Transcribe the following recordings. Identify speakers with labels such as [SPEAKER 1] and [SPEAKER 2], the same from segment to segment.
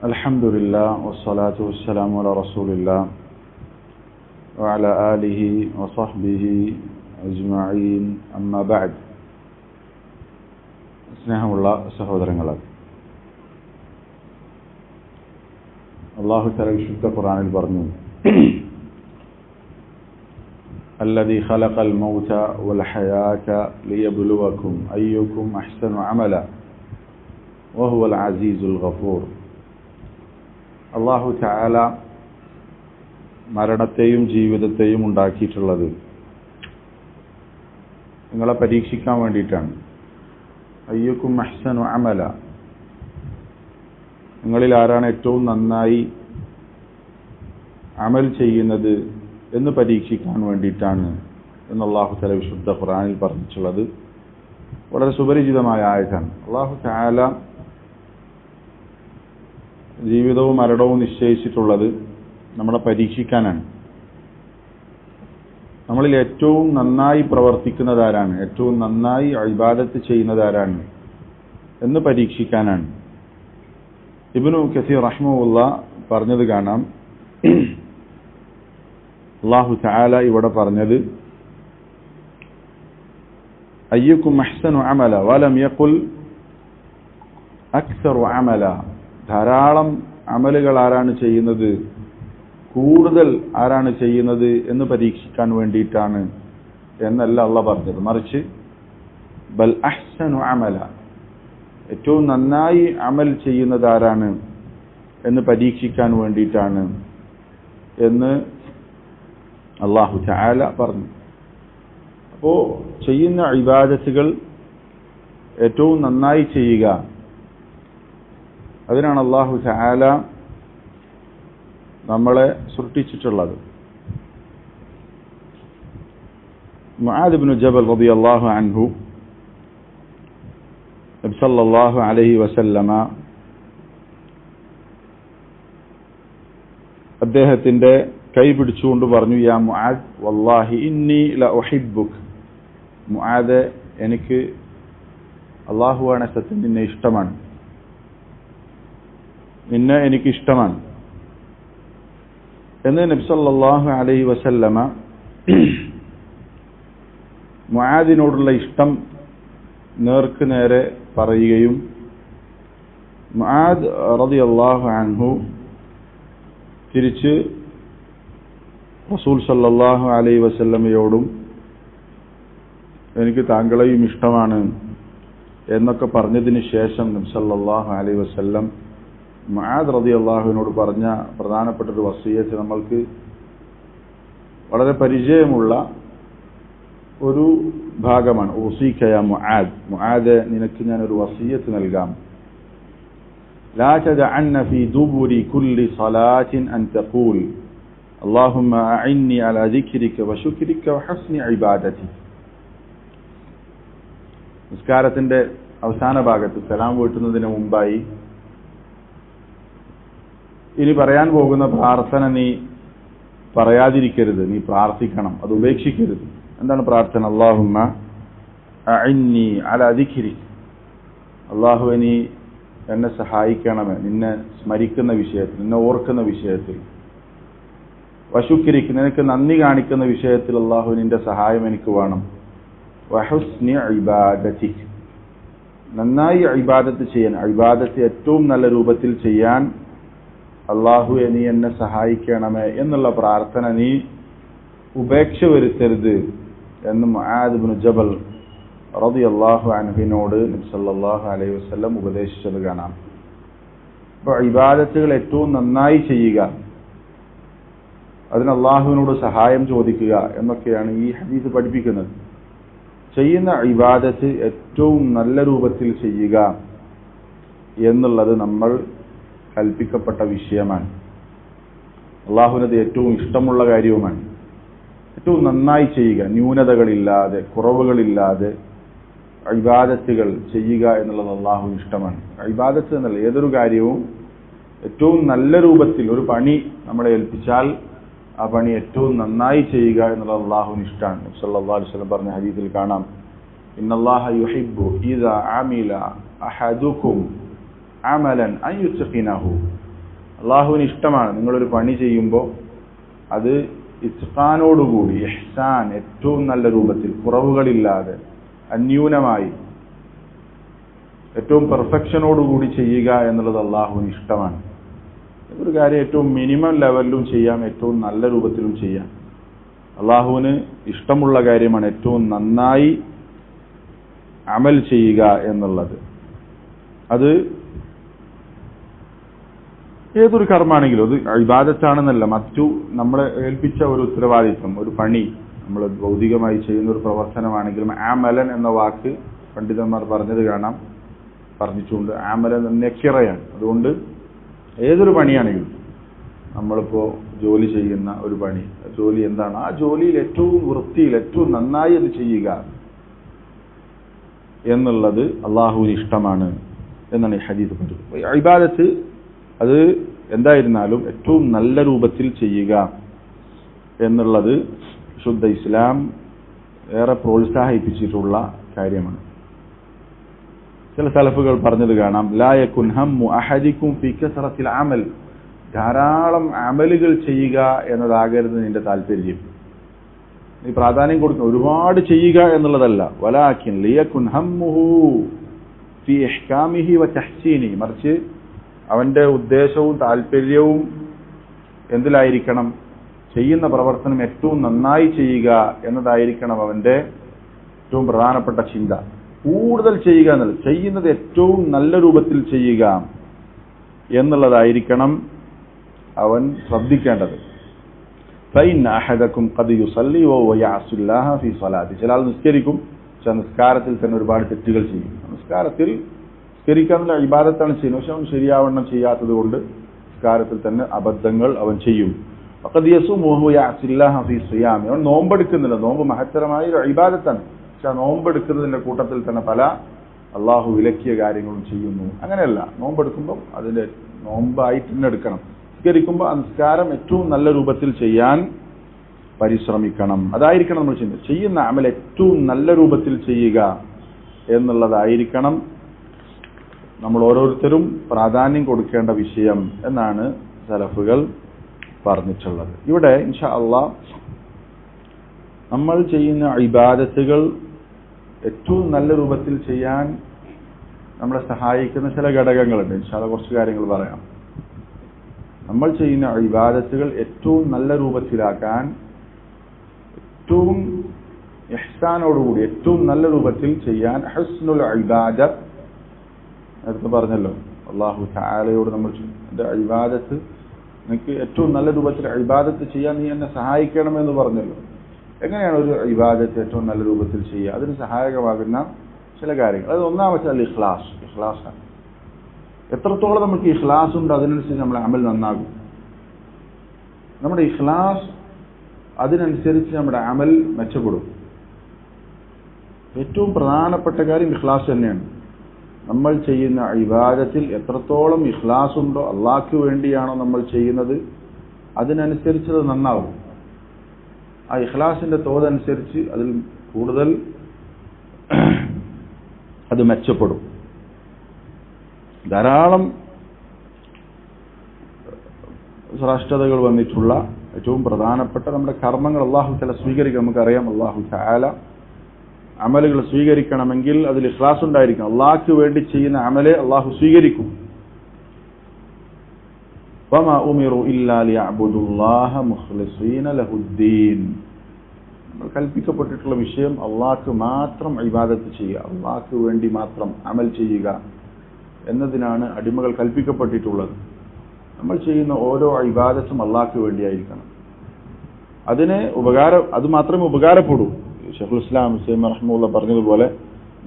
[SPEAKER 1] الحمد لله والصلاة والسلام على رسول الله وعلى آله وصحبه أجمعين أما بعد. സ്നേഹമുള്ള സഹോദരങ്ങളെ, അല്ലാഹു തആല വിശുദ്ധ ഖുർആനിൽ പറഞ്ഞു, الذي خلق الموت والحياة ليبلوكم أيكم أحسن عملا وهو العزيز الغفور. അല്ലാഹു തആല മരണത്തെയും ജീവിതത്തെയും ഉണ്ടാക്കിയിട്ടുള്ളത് നിങ്ങളെ പരീക്ഷിക്കാൻ വേണ്ടിയിട്ടാണ്. അയ്യക്കും അഹ്സനു അമല, നിങ്ങളിൽ ആരാണ് ഏറ്റവും നന്നായി അമൽ ചെയ്യുന്നത് എന്ന് പരീക്ഷിക്കാൻ വേണ്ടിയിട്ടാണ് എന്ന് അല്ലാഹു തആല വിശുദ്ധ ഖുർആനിൽ പറഞ്ഞിട്ടുള്ളത്. വളരെ സുപരിചിതമായ ആയതാണ്. അല്ലാഹു തആല ജീവിതവും മരണവും നിശ്ചയിച്ചിട്ടുള്ളത് നമ്മളെ പരീക്ഷിക്കാനാണ്. നമ്മളിൽ ഏറ്റവും നന്നായി പ്രവർത്തിക്കുന്നതാരാണ്, ഏറ്റവും നന്നായി ഇബാദത്ത് ചെയ്യുന്നതാരാണ് എന്ന് പരീക്ഷിക്കാനാണ്. ഇബ്നു കസീർ റഹിമഹുല്ലാഹ് പറഞ്ഞത് കാണാം. അല്ലാഹു തആല ഇവിടെ പറഞ്ഞത് അയ്യുക്കും അഹ്സനു അമല വലം യഖുൽ അക്സറു അമല. ധാരാളം അമലുകൾ ആരാണ് ചെയ്യുന്നത്, കൂടുതൽ ആരാണ് ചെയ്യുന്നത് എന്ന് പരീക്ഷിക്കാൻ വേണ്ടിയിട്ടാണ് എന്നല്ല അല്ലാഹ് പറഞ്ഞത്. മറിച്ച് ബൽ അഹ്സനു അമല, ഏറ്റവും നന്നായി അമൽ ചെയ്യുന്നത് ആരാണ് എന്ന് പരീക്ഷിക്കാൻ വേണ്ടിയിട്ടാണ് എന്ന് അല്ലാഹു തആല പറഞ്ഞു. അപ്പോ ചെയ്യുന്ന ഇബാദത്തുകൾ ഏറ്റവും നന്നായി ചെയ്യുക, അതിനാണ് അല്ലാഹു തആല നമ്മളെ സൃഷ്ടിച്ചിട്ടുള്ളത്. മുആദ് ഇബ്നു ജബൽ റളിയല്ലാഹു അൻഹു നബി സല്ലല്ലാഹു അലൈഹി വസല്ലമ അദ്ദേഹത്തിന്റെ കൈ പിടിച്ചുകൊണ്ട് പറഞ്ഞു, യാ മുആദ് വല്ലാഹി ഇന്നി ല ഉഹിബ്ബുക. മുആദ്, എനിക്ക് അല്ലാഹുവാണ് സത്യം, നിന്നെ ഇഷ്ടമാണ്, നിന്നെ എനിക്ക് ഇഷ്ടമാണ് എന്ന് നബി സല്ലല്ലാഹു അലൈഹി വസല്ലമ മുആദിനോടുള്ള ഇഷ്ടം നേർക്ക് നേരെ പറയുകയും മുആദ് റളിയല്ലാഹു അൻഹു തിരിച്ച് റസൂൽ സല്ലല്ലാഹു അലൈഹി വസല്ലമയോടും എനിക്ക് താങ്കളെയും ഇഷ്ടമാണ് എന്നൊക്കെ പറഞ്ഞതിന് ശേഷം നബി സല്ലല്ലാഹു അലൈഹി വസല്ലം മുആദ് റളിയല്ലാഹുവിനോട് പറഞ്ഞ പ്രധാനപ്പെട്ട ഒരു വസിയ്യത്ത് നമ്മൾക്ക് വളരെ പരിചയമുള്ള ഒരു ഭാഗമാണ്. ഊസീക യാ മുആദ്, മുആദ് നിനക്ക് ഞാൻ ഒരു വസിയ്യത്ത് നൽകാം. ലാ തദഅന്ന ഫീ ദുബുരി കുല്ലി സ്വലാത്തിൻ അൻ തഖൂൽ അല്ലാഹുമ്മ അഇന്നി അലാ ദിക്രിക വശുക്രിക വഹസ്നി ഇബാദതി. നിസ്കാരത്തിന്റെ അവസാന ഭാഗത്ത് സലാം വീട്ടുന്നതിന് മുമ്പായി ഇനി പറയാൻ പോകുന്ന പ്രാർത്ഥന നീ പറയാതിരിക്കരുത്, നീ പ്രാർത്ഥിക്കണം, അത് ഉപേക്ഷിക്കരുത്. എന്താണ് പ്രാർത്ഥന? അല്ലാഹുമ്മ അഇന്നി അലാ ദിക്രിക, അല്ലാഹുവേ നീ എന്നെ സഹായിക്കണമേ നിന്നെ സ്മരിക്കുന്ന വിഷയത്തിൽ, നിന്നെ ഓർക്കുന്ന വിഷയത്തിൽ. വശുക്രിക, നിനക്ക് നന്ദി കാണിക്കുന്ന വിഷയത്തിൽ അല്ലാഹു നിന്റെ സഹായം എനിക്ക് വേണം. വഹുസ്നി ഇബാദതി, നന്നായി ഇബാദത്ത് ചെയ്യാൻ, ഇബാദത്ത് ഏറ്റവും നല്ല രൂപത്തിൽ ചെയ്യാൻ അല്ലാഹുവേ നീ എന്നെ സഹായിക്കണമേ എന്നുള്ള പ്രാർത്ഥന നീ ഉപേക്ഷ വരുത്തരുത് എന്ന് മുആദ് ഇബ്നു ജബൽ റളിയല്ലാഹു അൻഹുവിനോട് നബി സല്ലല്ലാഹു അലൈഹി വസല്ലം ഉപദേശിച്ചത് കാണാം. അപ്പോൾ ഇബാദത്തുകൾ ഏറ്റവും നന്നായി ചെയ്യുക, അതിന് അല്ലാഹുവിനോട് സഹായം ചോദിക്കുക എന്നൊക്കെയാണ് ഈ ഹദീസ് പഠിപ്പിക്കുന്നത്. ചെയ്യുന്ന ഇബാദത്ത് ഏറ്റവും നല്ല രൂപത്തിൽ ചെയ്യുക എന്നുള്ളത് നമ്മൾ കൽപ്പിക്കപ്പെട്ട വിഷയമാണ്. അല്ലാഹുവിനത് ഏറ്റവും ഇഷ്ടമുള്ള കാര്യവുമാണ്. ഏറ്റവും നന്നായി ചെയ്യുക, ന്യൂനതകളില്ലാതെ കുറവുകളില്ലാതെ ഇബാദത്തുകൾ ചെയ്യുക എന്നുള്ളത് അല്ലാഹുവിന് ഇഷ്ടമാണ്. ഇബാദത്ത് എന്നല്ല, ഏതൊരു കാര്യവും ഏറ്റവും നല്ല രൂപത്തിൽ ഒരു പണി നമ്മളെ ഏൽപ്പിച്ചാൽ ആ പണി ഏറ്റവും നന്നായി ചെയ്യുക എന്നുള്ളത് അല്ലാഹുവിന് ഇഷ്ടമാണ്. നബി സല്ലല്ലാഹു അലൈഹി വസല്ലം പറഞ്ഞ ഹദീസിൽ കാണാം, ഇന്നല്ലാഹ യുഹിബ്ബു ഇദാ അമില അഹദുക്കും അമലൻ അൻ യുത്ഖിനഹു അള്ളാഹുവിന് ഇഷ്ടമാണ് നിങ്ങളൊരു പണി ചെയ്യുമ്പോൾ അത് ഇത്ഖാനോടുകൂടി, ഇഹ്സാൻ, ഏറ്റവും നല്ല രൂപത്തിൽ, കുറവുകളില്ലാതെ, അന്യൂനമായി, ഏറ്റവും പെർഫെക്ഷനോടുകൂടി ചെയ്യുക എന്നുള്ളത് അള്ളാഹുവിന് ഇഷ്ടമാണ്. ഒരു കാര്യം ഏറ്റവും മിനിമം ലെവലിലും ചെയ്യാം, ഏറ്റവും നല്ല രൂപത്തിലും ചെയ്യാം. അള്ളാഹുവിന് ഇഷ്ടമുള്ള കാര്യമാണ് ഏറ്റവും നന്നായി അമൽ ചെയ്യുക എന്നുള്ളത്. അത് ഏതൊരു കർമാണെങ്കിലും, അത് ഇബാദത്താണെന്നല്ല, മറ്റു നമ്മളെ ഏൽപ്പിച്ച ഒരു ഉത്തരവാദിത്വം, ഒരു പണി, നമ്മൾ ഭൗതികമായി ചെയ്യുന്ന ഒരു പ്രവർത്തനമാണെങ്കിലും ആമലൻ എന്ന വാക്ക് പണ്ഡിതന്മാർ പറഞ്ഞത് കാണാം, പറഞ്ഞിട്ടുണ്ട്. ആമലൻ നെക്കിറയാണ്. അതുകൊണ്ട് ഏതൊരു പണിയാണെങ്കിലും, നമ്മളിപ്പോ ജോലി ചെയ്യുന്ന ഒരു പണി, ജോലി എന്താണ്, ആ ജോലിയിൽ ഏറ്റവും വൃത്തിയിൽ, ഏറ്റവും നന്നായി അത് ചെയ്യുക എന്നുള്ളത് അള്ളാഹുവിന് ഇഷ്ടമാണ് എന്നാണ് ഈ ഹദീസ് പറഞ്ഞത്. ഇബാദത്ത് അത് എന്തായിരുന്നാലും ഏറ്റവും നല്ല രൂപത്തിൽ ചെയ്യുക എന്നുള്ളത് ശുദ്ധ ഇസ്ലാം ഏറെ പ്രോത്സാഹിപ്പിച്ചിട്ടുള്ള കാര്യമാണ്. ചില സലഫുകൾ പറഞ്ഞത് കാണാം, ലാ യകുൻ ഹമ്മു അഹദികും ഫീ കസറത്തിൽ അമൽ, ധാരാളം അമലുകൾ ചെയ്യുക എന്നതാകരുത് നിന്റെ താല്പര്യം. നീ പ്രാധാന്യം കൊടുക്കണം, ഒരുപാട് ചെയ്യുക എന്നുള്ളതല്ല. വലാകിൻ ലിയകുൻ ഹമ്മുഹു ഫീ ഇഹ്കാമിഹി വ തഹ്സീനി, മറിച്ച് അവന്റെ ഉദ്ദേശവും താല്പര്യവും എന്തിലായിരിക്കണം? ചെയ്യുന്ന പ്രവർത്തനം ഏറ്റവും നന്നായി ചെയ്യുക എന്നതായിരിക്കണം അവന്റെ ഏറ്റവും പ്രധാനപ്പെട്ട ചിന്ത. കൂടുതൽ ചെയ്യുക എന്നുള്ളത്, ചെയ്യുന്നത് ഏറ്റവും നല്ല രൂപത്തിൽ ചെയ്യുക എന്നുള്ളതായിരിക്കണം അവൻ ശ്രദ്ധിക്കേണ്ടത്. ഫൈൻ അഹദകും ഖദ് യുസല്ലി വഹുവ യഅസുല്ലാഹ ഫീ സ്വലാത്തി, ചില ആൾ നിസ്കരിക്കും, പക്ഷെ നിസ്കാരത്തിൽ തന്നെ ഒരുപാട് തെറ്റുകൾ ചെയ്യും. നിസ്കാരത്തിൽ നിസ്കരിക്കാനുള്ള ഇബാദത്താണ് ചെയ്യുന്നത്, പക്ഷെ അവൻ ശരിയാവണ്ണം ചെയ്യാത്തത് കൊണ്ട് നിസ്കാരത്തിൽ തന്നെ അബദ്ധങ്ങൾ അവൻ ചെയ്യും. ഖദ് യസുമു വഹുവ യഅസുല്ലാഹ ഫീ സിയാമി, അവൻ നോമ്പെടുക്കുന്നില്ല, നോമ്പ് മഹത്തരമായ ഒരു ഇബാദത്താണ്, പക്ഷെ ആ നോമ്പെടുക്കുന്നതിന്റെ കൂട്ടത്തിൽ തന്നെ പല അള്ളാഹു വിലക്കിയ കാര്യങ്ങളും ചെയ്യുന്നു. അങ്ങനെയല്ല, നോമ്പെടുക്കുമ്പോൾ അതിന്റെ നോമ്പായിട്ട് തന്നെ എടുക്കണം. നിസ്കരിക്കുമ്പോൾ ആ നിസ്കാരം ഏറ്റവും നല്ല രൂപത്തിൽ ചെയ്യാൻ പരിശ്രമിക്കണം. അതായിരിക്കണം നമ്മൾ ചെയ്യുന്ന അമൽ ഏറ്റവും നല്ല രൂപത്തിൽ ചെയ്യുക എന്നുള്ളതായിരിക്കണം നമ്മൾ ഓരോരുത്തരും പ്രാധാന്യം കൊടുക്കേണ്ട വിഷയം എന്നാണ് സലഫുകൾ പറഞ്ഞിട്ടുള്ളത്. ഇവിടെ ഇൻഷാ അല്ലാഹ് നമ്മൾ ചെയ്യുന്ന ഇബാദത്തുകൾ ഏറ്റവും നല്ല രൂപത്തിൽ ചെയ്യാൻ നമ്മളെ സഹായിക്കുന്ന ചില ഘടകങ്ങളുണ്ട്. ഇൻഷാ അല്ലാഹ് കുറച്ച് കാര്യങ്ങൾ പറയാം. നമ്മൾ ചെയ്യുന്ന ഇബാദത്തുകൾ ഏറ്റവും നല്ല രൂപത്തിലാക്കാൻ, ഏറ്റവും ഇഹ്സാനോടുകൂടി ഏറ്റവും നല്ല രൂപത്തിൽ ചെയ്യാൻ ഹുസ്നുൽ ഇബാദ, നേരത്തെ പറഞ്ഞല്ലോ, അല്ലാഹു തആലയോട് നമ്മൾ എൻ്റെ ഇബാദത്ത് എനിക്ക് ഏറ്റവും നല്ല രൂപത്തിൽ ഇബാദത്ത് ചെയ്യാൻ നീ എന്നെ സഹായിക്കണമെന്ന് പറഞ്ഞല്ലോ. എങ്ങനെയാണ് ഒരു ഇബാദത്ത് ഏറ്റവും നല്ല രൂപത്തിൽ ചെയ്യുക? അതിന് സഹായകമാകുന്ന ചില കാര്യങ്ങൾ. അത് ഒന്നാമത്തെ ഇഖ്ലാസ്. ഇഖ്ലാസാണ്. എത്രത്തോളം നമുക്ക് ഇഖ്ലാസ് ഉണ്ട് അതിനനുസരിച്ച് നമ്മുടെ അമൽ നന്നാകും. നമ്മുടെ ഇഖ്ലാസ് അതിനനുസരിച്ച് നമ്മുടെ അമൽ മെച്ചപ്പെടും. ഏറ്റവും പ്രധാനപ്പെട്ട കാര്യം ഇഖ്ലാസ് തന്നെയാണ്. നമ്മൾ ചെയ്യുന്ന ഇബാദത്തിൽ എത്രത്തോളം ഇഖ്ലാസ് ഉണ്ടോ, അള്ളാഹ്ക്ക് വേണ്ടിയാണോ നമ്മൾ ചെയ്യുന്നത്, അതിനനുസരിച്ച് അത് നന്നാവും. ആ ഇഖ്ലാസിന്റെ തോതനുസരിച്ച് അതിൽ കൂടുതൽ അത് മെച്ചപ്പെടും. ധാരാളം ശ്രേഷ്ഠതകൾ വന്നിട്ടുള്ള ഏറ്റവും പ്രധാനപ്പെട്ട നമ്മുടെ കർമ്മങ്ങൾ അല്ലാഹു തആല സ്വീകരിക്കും. നമുക്കറിയാം, അല്ലാഹു തആല അമലുകൾ സ്വീകരിക്കണമെങ്കിൽ അതിൽ ഇഖ്ലാസ് ഉണ്ടായിരിക്കണം. അള്ളാഹ്ക്ക് വേണ്ടി ചെയ്യുന്ന അമലെ അള്ളാഹു സ്വീകരിക്കും. വമാ ഉമിറു ഇല്ലാ ലിയഅ്ബുദുല്ലാഹ മുഖ്ലിസീന ലഹുദ്ദീൻ, നമ്മൾ കൽപ്പിക്കപ്പെട്ടിട്ടുള്ള വിഷയം അള്ളാഹ്ക്ക് മാത്രം ഇബാദത്ത് ചെയ്യുക, അള്ളാഹ്ക്ക് വേണ്ടി മാത്രം അമൽ ചെയ്യുക എന്നതിനാണ് അടിമകൾ കൽപ്പിക്കപ്പെട്ടിട്ടുള്ളത്. നമ്മൾ ചെയ്യുന്ന ഓരോ ഇബാദത്തും അള്ളാഹ്ക്ക് വേണ്ടിയായിരിക്കണം. അത് മാത്രമേ ഉപകാരപ്പെടൂ. ശൈഖുൽ ഇസ്ലാം തൈമിയ്യ റഹിമഹുല്ലാഹ് പറഞ്ഞതുപോലെ,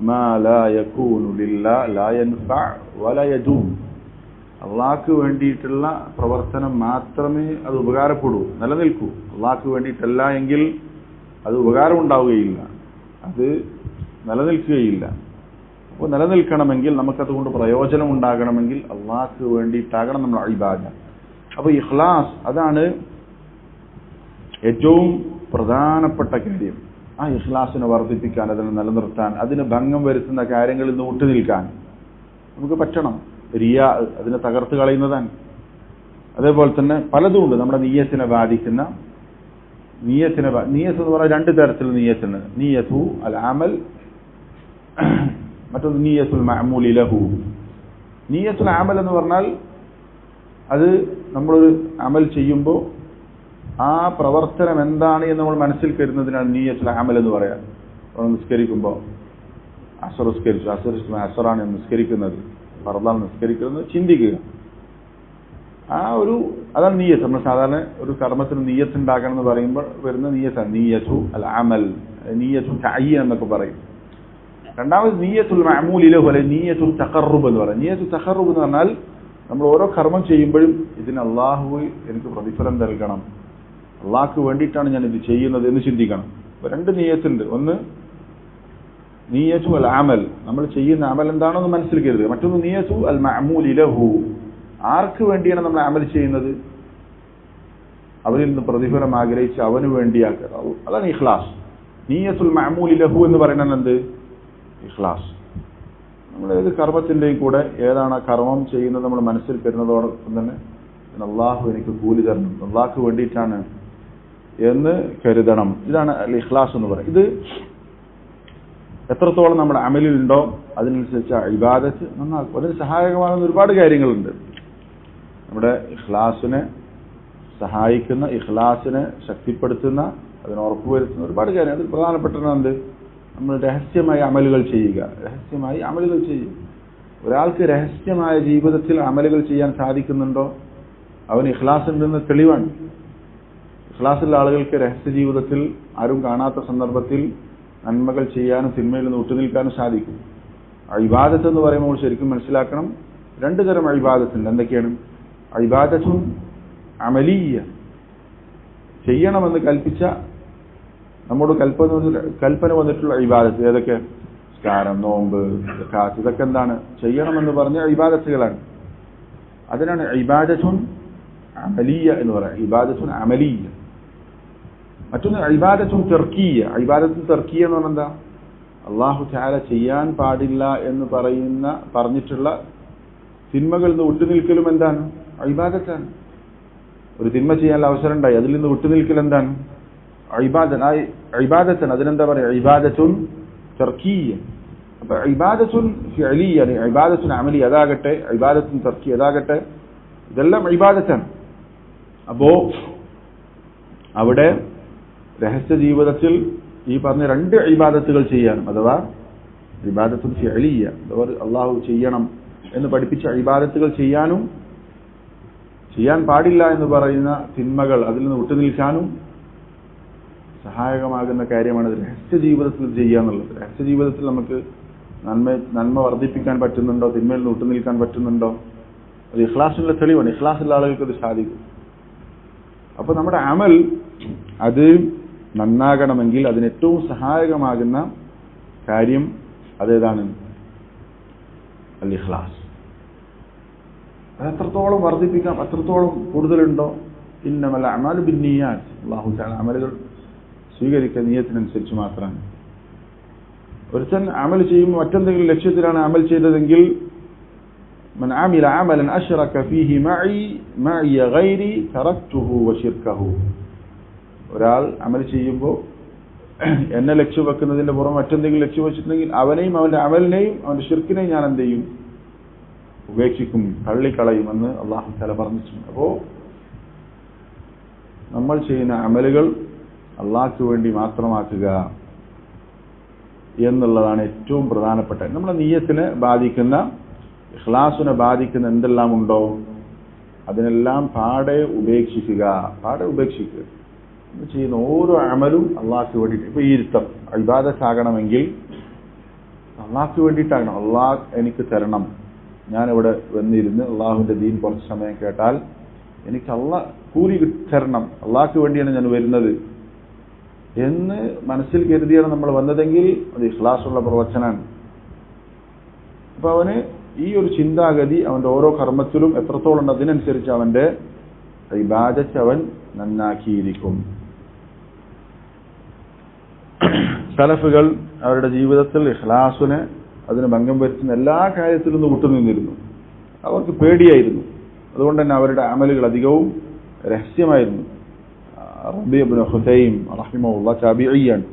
[SPEAKER 1] മാ ലാ യകൂനു ലില്ലാഹ് ലാ യൻഫഅ വലാ യദൂം, അള്ളാഹ്ക്ക് വേണ്ടിയിട്ടുള്ള പ്രവർത്തനം മാത്രമേ അത് ഉപകാരപ്പെടൂ, നിലനിൽക്കൂ. അള്ളാഹ്ക്ക് വേണ്ടിയിട്ടല്ല എങ്കിൽ അത് ഉപകാരം ഉണ്ടാവുകയില്ല, അത് നിലനിൽക്കുകയില്ല. അപ്പോൾ നിലനിൽക്കണമെങ്കിൽ, നമുക്കതുകൊണ്ട് പ്രയോജനം ഉണ്ടാകണമെങ്കിൽ അള്ളാഹ്ക്ക് വേണ്ടിയിട്ടാകണം നമ്മൾ ഇബാദത്ത്. അപ്പോൾ ഇഖ്ലാസ് അതാണ് ഏറ്റവും പ്രധാനപ്പെട്ട കാര്യം. ആ ഇഖ്ലാസിനെ വർദ്ധിപ്പിക്കാൻ, അതിനെ നിലനിർത്താൻ, അതിന് ഭംഗം വരുത്തുന്ന കാര്യങ്ങളിൽ നിന്ന് വിട്ടുനിൽക്കാൻ നമുക്ക് പറ്റണം. റിയാ അതിനെ തകർത്ത് കളയുന്നതാണ്. അതേപോലെ തന്നെ പലതുമുണ്ട് നമ്മുടെ നിയ്യത്തിനെ ബാധിക്കുന്ന. നിയ്യത്ത് എന്ന് പറഞ്ഞാൽ രണ്ട് തരത്തിലുള്ള നിയ്യത്തുണ്ട്. നിയ്യത്തു അൽ അമൽ, മറ്റൊന്ന് നിയ്യത്തുൽ മഅമൂലി ലഹു. നിയ്യത്തുൽ അമൽ എന്ന് പറഞ്ഞാൽ അത് നമ്മളൊരു അമൽ ചെയ്യുമ്പോൾ ആ പ്രവർത്തനം എന്താണ് എന്ന് നമ്മൾ മനസ്സിൽ കരുതുന്നതിനാണ് നിയ്യത്തുൽ അമൽ എന്ന് പറയാം. നിസ്കരിക്കുമ്പോൾ അസർ നിസ്കരിച്ചു, അസറാണ് നിസ്കരിക്കുന്നത്, ഫർദാണ് നിസ്കരിക്കുന്നത്, ചിന്തിക്കുക. അതാണ് നിയ്യത്ത്. നമ്മൾ സാധാരണ ഒരു കർമ്മത്തിന് നിയ്യത്ത് ഉണ്ടാക്കണം എന്ന് പറയുമ്പോൾ വരുന്ന നിയ്യത്താണ് നിയ്യത്തു അൽ അമൽ, നിയ്യത്തു തഅയ്യിൻ എന്നൊക്കെ പറയും. രണ്ടാമത് നിയ്യത്തുൽ മഅമൂലി ലഹു അല്ലെങ്കിൽ നിയ്യത്തുൽ തഖർറുബ് എന്ന് പറയും. നിയ്യത്തുൽ തഖർറുബ് എന്ന് പറഞ്ഞാൽ നമ്മൾ ഓരോ കർമ്മം ചെയ്യുമ്പോഴും ഇതിന് അള്ളാഹു എനിക്ക് പ്രതിഫലം നൽകണം, അള്ളാഹ്ക്ക് വേണ്ടിയിട്ടാണ് ഞാൻ ഇത് ചെയ്യുന്നത് എന്ന് ചിന്തിക്കണം. അപ്പൊ രണ്ട് നിയ്യത്തുണ്ട്. ഒന്ന് നിയ്യത്തു അൽ അമൽ, നമ്മൾ ചെയ്യുന്ന അമൽ എന്താണോ എന്ന് മനസ്സിൽ കരുതുക. മറ്റൊന്ന് നിയ്യത്തു അൽ മഅമൂലി ലഹു, ആർക്ക് വേണ്ടിയാണ് നമ്മൾ അമൽ ചെയ്യുന്നത്, അവരിൽ നിന്ന് പ്രതിഫലം ആഗ്രഹിച്ച് അവന് വേണ്ടിയാക്കുക. അതാണ് ഇഖ്ലാസ്. നിയ്യത്തുൽ മഅമൂലി ലഹു എന്ന് പറയുന്നത് എന്ത്? ഇഖ്ലാസ്. നമ്മൾ ഏത് കർമ്മത്തിന്റെയും കൂടെ ഏതാണ് ആ കർമ്മം ചെയ്യുന്നത് നമ്മൾ മനസ്സിൽ കരുതുന്നതോടൊപ്പം തന്നെ അള്ളാഹു എനിക്ക് കൂലി തരണം, അള്ളാഹ്ക്ക് വേണ്ടിയിട്ടാണ് എന്ന് കരുതണം. ഇതാണ് അൽ ഇഖ്ലാസ് എന്ന് പറയുന്നത്. ഇത് എത്രത്തോളം നമ്മുടെ അമലിലുണ്ടോ അതിനനുസരിച്ച് ഇബാദത്ത് നന്നാക്കും. അതിന് സഹായകമാകുന്ന ഒരുപാട് കാര്യങ്ങളുണ്ട്. നമ്മുടെ ഇഖ്ലാസിനെ സഹായിക്കുന്ന, ഇഖ്ലാസിനെ ശക്തിപ്പെടുത്തുന്ന, അതിന് ഉറപ്പുവരുത്തുന്ന ഒരുപാട് കാര്യങ്ങൾ. അതിൽ പ്രധാനപ്പെട്ടത് നമ്മൾ രഹസ്യമായി അമലുകൾ ചെയ്യുക. രഹസ്യമായി അമലുകൾ ചെയ്യുക. ഒരാൾക്ക് രഹസ്യമായ ജീവിതത്തിൽ അമലുകൾ ചെയ്യാൻ സാധിക്കുന്നുണ്ടോ അവന് ഇഖ്ലാസ് ഉണ്ടെന്ന് തെളിവാണ്. ഇഖ്ലാസുള്ള ആളുകൾക്ക് രഹസ്യ ജീവിതത്തിൽ ആരും കാണാത്ത സന്ദർഭത്തിൽ നന്മകൾ ചെയ്യാനും തിന്മയിൽ നിന്ന് വിട്ടുനിൽക്കാനും സാധിക്കും. ഇബാദത്ത് എന്ന് പറയുമ്പോൾ ശരിക്കും മനസ്സിലാക്കണം, രണ്ടു തരം ഇബാദത്തുണ്ട്. എന്തൊക്കെയാണ്? ഇബാദത്തുൻ അമലീയ, ചെയ്യണമെന്ന് കൽപ്പിച്ച നമ്മോട് കൽപ്പന വന്നിട്ടുള്ള ഇബാദത്ത്. ഏതൊക്കെ? സ്കാരം, നോമ്പ്, സക്കാത്ത്, ഇതൊക്കെ എന്താണ്? ചെയ്യണമെന്ന് പറഞ്ഞ ഇബാദത്തുകളാണ്. അതിനാണ് ഇബാദത്തുൻ അമലീയ എന്ന് പറയാം. ഇബാദത്തുൻ അമലീയ. മറ്റൊന്ന് ഇബാദത്തുൻ തർക്കീയ. ഇബാദത്തുൻ തർക്കീയ എന്ന് പറഞ്ഞാൽ എന്താ? അല്ലാഹു തആല ചെയ്യാൻ പാടില്ല എന്ന് പറഞ്ഞിട്ടുള്ള തിന്മകളിൽ നിന്ന് വിട്ടുനിൽക്കലും എന്താണ്? ഇബാദത്താണ്. ഒരു തിന്മ ചെയ്യാനുള്ള അവസരം ഉണ്ടായി, അതിൽ നിന്ന് വിട്ടുനിൽക്കൽ എന്താണ്? ഇബാദത്താണ്. അതിനെന്താ പറയുക? ഇബാദത്തുൻ തർക്കീയ. അപ്പൊ ഇബാദത്തുൻ ഫിഅലിയ, ഇബാദത്തുൻ അമലി അതാകട്ടെ, ഇബാദത്തുൻ തർക്കീയ അതാകട്ടെ, ഇതെല്ലാം ഇബാദത്താണ്. അപ്പോ അവിടെ രഹസ്യ ജീവിതത്തിൽ ഈ പറഞ്ഞ രണ്ട് ഇബാദത്തുകൾ ചെയ്യാനും, അഥവാ ഇബാദത്തുൻ ഫിഅലിയ, അഥവാ അള്ളാഹു ചെയ്യണം എന്ന് പഠിപ്പിച്ച ഇബാദത്തുകൾ ചെയ്യാനും, ചെയ്യാൻ പാടില്ല എന്ന് പറയുന്ന തിന്മകൾ അതിൽ നിന്ന് വിട്ടുനിൽക്കാനും സഹായകമാകുന്ന കാര്യമാണ് രഹസ്യ ജീവിതത്തിൽ ചെയ്യുക എന്നുള്ളത്. രഹസ്യ ജീവിതത്തിൽ നമുക്ക് നന്മ വർദ്ധിപ്പിക്കാൻ പറ്റുന്നുണ്ടോ, തിന്മയിൽ നിന്ന് വിട്ടുനിൽക്കാൻ പറ്റുന്നുണ്ടോ? അത് ഇഖ്ലാസിനുള്ള തെളിവാണ്. ഇഖ്ലാസുള്ള ആളുകൾക്ക് അത് സാധിക്കും. അപ്പൊ നമ്മുടെ അമൽ അത് നന്നാകണമെങ്കിൽ അതിന് ഏറ്റവും സഹായകമാകുന്ന കാര്യം അതേതാണ്? അൽ ഇഖ്ലാസ്. അതെത്രത്തോളം വർദ്ധിപ്പിക്കാം, അത്രത്തോളം കൂടുതലുണ്ടോ? ഇന്നമൽ അഅ്മാലു ബിന്നിയാത്ത്. അല്ലാഹു തആല അമലുകൾ സ്വീകരിക്കുക നിയ്യത്തിനനുസരിച്ച് മാത്രമാണ്. ഒരുത്തൻ അമൽ ചെയ്യുമ്പോൾ മറ്റെന്തെങ്കിലും ലക്ഷ്യത്തിലാണ് അമൽ ചെയ്തതെങ്കിൽ മൻ അമില അമലൻ അശ്റക ഫീഹി മഇ ഗൈരി തറക്തുഹു വശിർകഹു. ഒരാൾ അമൽ ചെയ്യുമ്പോൾ എന്നെ ലക്ഷ്യം വെക്കുന്നതിന്റെ പുറം മറ്റെന്തെങ്കിലും ലക്ഷ്യം വെച്ചിട്ടുണ്ടെങ്കിൽ അവനെയും അവന്റെ അമലിനെയും അവന്റെ ഷിർക്കിനെയും ഞാൻ എന്ത് ചെയ്യും? ഉപേക്ഷിക്കും, തള്ളിക്കളയുമെന്ന് അല്ലാഹു തആല പറഞ്ഞിട്ടുണ്ട്. അപ്പോ നമ്മൾ ചെയ്യുന്ന അമലുകൾ അള്ളാഹ്ക്ക് വേണ്ടി മാത്രമാക്കുക എന്നുള്ളതാണ് ഏറ്റവും പ്രധാനപ്പെട്ട. നമ്മുടെ നിയ്യത്തിനെ ബാധിക്കുന്ന, ഇഖ്ലാസിനെ ബാധിക്കുന്ന എന്തെല്ലാം ഉണ്ടോ അതിനെല്ലാം പാടെ ഉപേക്ഷിക്കുക. ചെയ്യുന്ന ഓരോ അമലും അള്ളാഹ്ക്ക് വേണ്ടിയിട്ട്. ഇപ്പൊ ഈ ഇരുത്തം ഇബാദത്താകണമെങ്കിൽ അള്ളാഹ്ക്ക് വേണ്ടിയിട്ടാകണം. അള്ളാഹ് എനിക്ക് തരണം, ഞാനിവിടെ വന്നിരുന്ന് അള്ളാഹുവിന്റെ ദീൻ കുറച്ച് സമയം കേട്ടാൽ എനിക്ക് കൂലി തരണം, അള്ളാഹ്ക്ക് വേണ്ടിയാണ് ഞാൻ വരുന്നത് എന്ന് മനസ്സിൽ കരുതിയാണ് നമ്മൾ വന്നതെങ്കിൽ അത് ഇഖ്ലാസുള്ള പ്രവർത്തനാണ്. അപ്പൊ അവന് ഈ ഒരു ചിന്താഗതി അവന്റെ ഓരോ കർമ്മത്തിലും എത്രത്തോളം ഉണ്ട് അതിനനുസരിച്ച് അവന്റെ ഇബാദത്ത് അവൻ നന്നാക്കിയിരിക്കും. സലഫുകൾ അവരുടെ ജീവിതത്തിൽ ഇഖ്ലാസിനെ അതിന് ഭംഗം വരുത്തുന്ന എല്ലാ കാര്യത്തിലും നിന്ന് വിട്ടുനിന്നിരുന്നു. അവർക്ക് പേടിയായിരുന്നു. അതുകൊണ്ട് തന്നെ അവരുടെ അമലുകൾ അധികവും രഹസ്യമായിരുന്നു. റബീ ഇബ്നു ഖുതൈം റഹിമഹുല്ലാഹ് താബിഈയാണ്.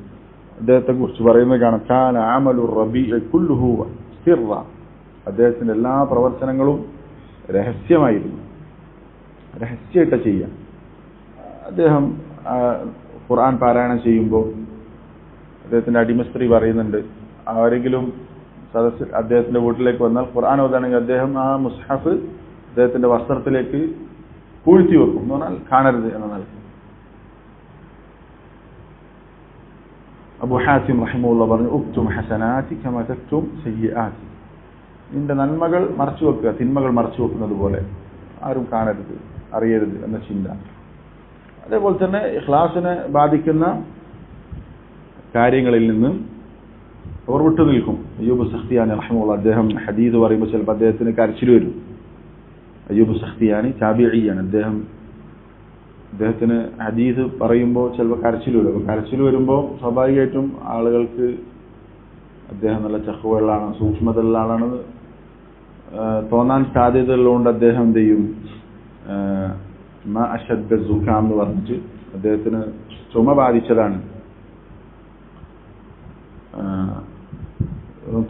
[SPEAKER 1] അദ്ദേഹത്തെ കുറിച്ച് പറയുന്നത് കാണാം, കാന അമലു റബീഇ കുല്ലുഹു സിർറ. അദ്ദേഹത്തിന്റെ എല്ലാ പ്രവർത്തനങ്ങളും രഹസ്യമായിരുന്നു, രഹസ്യമായിട്ട് ചെയ്യാം. അദ്ദേഹം ഖുർആൻ പാരായണം ചെയ്യുമ്പോൾ അദ്ദേഹത്തിന്റെ അടിമസ്ത്രീ പറയുന്നുണ്ട്, ആരെങ്കിലും സദസ് അദ്ദേഹത്തിന്റെ വീട്ടിലേക്ക് വന്നാൽ ഖുർആൻ ഓതാണെങ്കിൽ അദ്ദേഹം ആ മുസ്ഹഫ് അദ്ദേഹത്തിന്റെ വസ്ത്രത്തിലേക്ക് പൂഴ്ത്തി വെക്കും, എന്ന് പറഞ്ഞാൽ കാണരുത് എന്ന നിലയ്ക്ക്. അബൂ ഹാസിം റഹിമഹുല്ലാഹ് പറഞ്ഞു, ഉക്തും ഹസനാതി കമാ തക്തും സയ്യിആതി. നിന്റെ നന്മകൾ മറച്ചു വെക്കുക, തിന്മകൾ മറച്ചു വെക്കുന്നത് പോലെ, ആരും കാണരുത്, അറിയരുത് എന്ന ചിന്ത. അതേപോലെ തന്നെ ഇഖ്ലാസിനെ ബാധിക്കുന്ന കാര്യങ്ങളിൽ നിന്ന് അവർ വിട്ടുനിൽക്കും. അയ്യൂബ് സഖ്തിയാനി റഹിമഹുല്ലാഹ് അദ്ദേഹം ഹദീസ് പറയുമ്പോൾ ചിലപ്പോൾ അദ്ദേഹത്തിന് കരച്ചിൽ വരും. അയ്യൂബ് സഖ്തിയാനി താബിഈയാണ്. അദ്ദേഹത്തിന് ഹദീസ് പറയുമ്പോൾ ചിലപ്പോൾ കരച്ചിൽ വരും. അപ്പോൾ കരച്ചിൽ വരുമ്പോൾ സ്വാഭാവികമായിട്ടും ആളുകൾക്ക് അദ്ദേഹം നല്ല ചഹ്വകളാണ്, സൂക്ഷ്മതയുള്ള ആളാണെന്ന് തോന്നാൻ സാധ്യതയുള്ളതുകൊണ്ട് അദ്ദേഹം എന്ത് ചെയ്യും, അശദ്ദ സുഖാം എന്ന് പറഞ്ഞിട്ട് അദ്ദേഹത്തിന് ചുമ ബാധിച്ചതാണ്,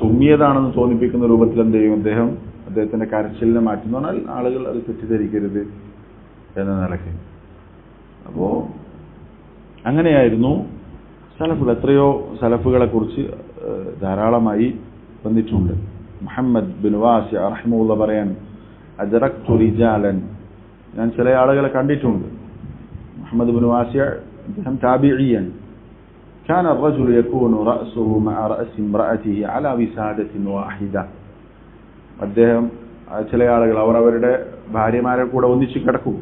[SPEAKER 1] തുമ്മിയതാണെന്ന് തോന്നിപ്പിക്കുന്ന രൂപത്തിൽ എന്ത് ചെയ്യും, അദ്ദേഹത്തിന്റെ കരച്ചിലിനെ മാറ്റി. എന്ന് പറഞ്ഞാൽ ആളുകൾ അത് തെറ്റിദ്ധരിക്കരുത് എന്ന നിലയ്ക്ക്. അപ്പോ അങ്ങനെയായിരുന്നു സലഫുകൾ. എത്രയോ സലഫുകളെ കുറിച്ച് ധാരാളമായി വന്നിട്ടുണ്ട്. മുഹമ്മദ് ബിൻ വാസിഅ റഹിമഹുല്ലാഹ് പറയാൻ, അദ്റക്തു റിജാലൻ, ഞാൻ ചില ആളുകളെ കണ്ടിട്ടുണ്ട്. മുഹമ്മദ് ബിൻ വാസിഅ അദ്ദേഹം താബിഈയാണ്. كان الرجل يكون رأسه مع رأس امرأته على وسادة واحدة. അദ്ദേഹം ചില ആളുകൾ അവരവരുടെ ഭാര്യമാരെ കൂടെ ഒന്നിച്ച് കിടക്കും,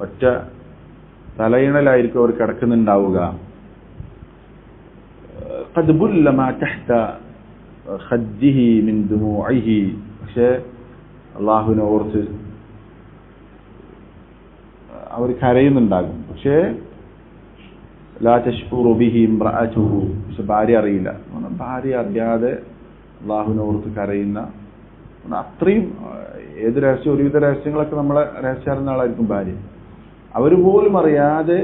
[SPEAKER 1] ഒറ്റ തലയിണലായിരിക്കും അവർ കിടക്കുന്നുണ്ടാവുക. قد بل ما تحت خده من دموعه. പക്ഷേ അള്ളാഹുവിനെ ഓർത്ത് അവർ കരയുന്നുണ്ടാകും. പക്ഷേ ലാ തശ്ഉറു ബിഹി ഇംറഅതുഹു, പക്ഷെ ഭാര്യ അറിയില്ല. ഭാര്യ അറിയാതെ അള്ളാഹുവിനെ ഓർത്ത് കരയുന്ന, അത്രയും ഏത് രഹസ്യം, ഒരുവിധ രഹസ്യങ്ങളൊക്കെ നമ്മളെ രഹസ്യം അറിയുന്ന ആളായിരിക്കും ഭാര്യ. അവർ പോലും അറിയാതെ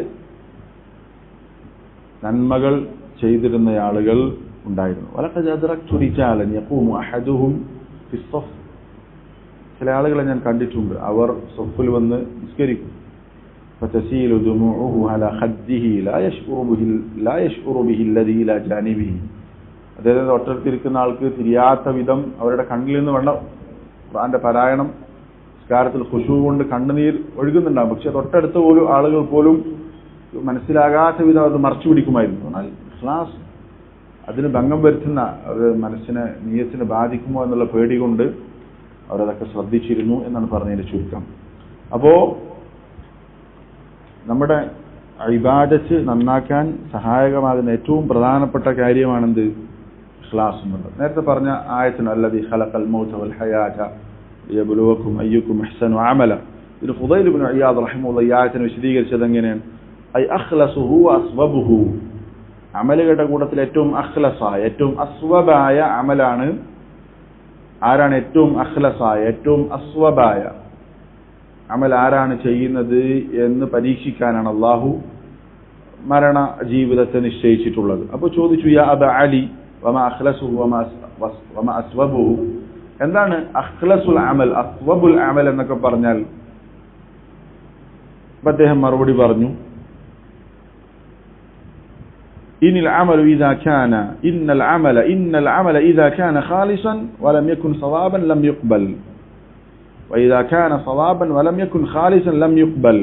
[SPEAKER 1] നന്മകൾ ചെയ്തിരുന്ന ആളുകൾ ഉണ്ടായിരുന്നു. വലഖദ് അദ്റക്തു റിജാലൻ യഖൂമു അഹദുഹും ഫിസ്സഫ്. ചില ആളുകളെ ഞാൻ കണ്ടിട്ടുണ്ട്, അവർ സഫിൽ വന്ന് നിസ്കരിക്കും. فتسيل دموعه على خده لا يشعر به الذي الى جانبه. അതായത് തൊട്ടടുത്തിരിക്കുന്ന ആൾക്ക് തിരിയാത്ത വിധം അവരുടെ കണ്ണിൽ നിന്ന് വെള്ളം, ഖുർആന്റെ പാരായണം നിസ്കാരത്തിൽ ഖുശൂ കൊണ്ട് കണ്ണുനീർ ഒഴുകുന്നുണ്ടാകും. പക്ഷെ തൊട്ടടുത്ത പോലും ആളുകൾ പോലും മനസ്സിലാകാത്ത വിധം അത് മറച്ചു പിടിക്കുമായിരുന്നു. എന്നാൽ ഇഖ്ലാസ് അതിന് ഭംഗം വരുത്തുന്ന, അത് മനസ്സിനെ, നിയ്യത്തിനെ ബാധിക്കുമോ എന്നുള്ള പേടി കൊണ്ട് അവരതൊക്കെ ശ്രദ്ധിച്ചിരുന്നു എന്നാണ് പറഞ്ഞതിന്റെ ചുരുക്കം. അപ്പോ നമ്മുടെ ഇബാദത്ത് നന്നാക്കാൻ സഹായകമാകുന്ന ഏറ്റവും പ്രധാനപ്പെട്ട കാര്യമാണെന്ത്? ഇഖ്ലാസ് എന്നുള്ളത്. നേരത്തെ പറഞ്ഞ ആയത്തിന് അല്ലദീ ഖലഖൽ മൗത വൽ ഹയാത ലിയബ്ലുവക്കും അയ്യുക്കും അഹ്സനു അമല. ഇത് ഫുദൈൽ ഇബ്നു ഇയാദ് റഹിമഹുല്ലാഹ് ഈ ആയത്തിനെ വിശദീകരിച്ചത് എങ്ങനെയാണ്? ഐ അഖ്ലസുഹു വഅസ്വബുഹു. അമലുകളുടെ കൂട്ടത്തിൽ ഏറ്റവും അഖ്ലസായ, ഏറ്റവും അസ്വബായ അമലാണ്. ആരാണ് ഏറ്റവും അഖ്ലസായ, ഏറ്റവും അസ്വബായ അമൽ ആരാണ് ചെയ്യുന്നത് എന്ന് പരീക്ഷിക്കാനാണ് അള്ളാഹു മരണ ജീവിതത്തെ നിശ്ചയിച്ചിട്ടുള്ളത്. അപ്പോൾ ചോദിച്ചു, യാ അബ അലി വമാ അഖ്ലസുഹു വമാ അസ്വബുഹു, എന്താണ് അഖ്ലസുൽ അമൽ, അസ്വബുൽ അമൽ എന്നൊക്കെ പറഞ്ഞാൽ? അദ്ദേഹം മറുപടി പറഞ്ഞു, ഇന്നൽ അമല ഇദാ കാന ഖാലിസൻ വലം യകുൻ സവാബൻ ലം യുഖ്ബൽ وإذا كان صوابا ولم يكن خالصا لم يقبل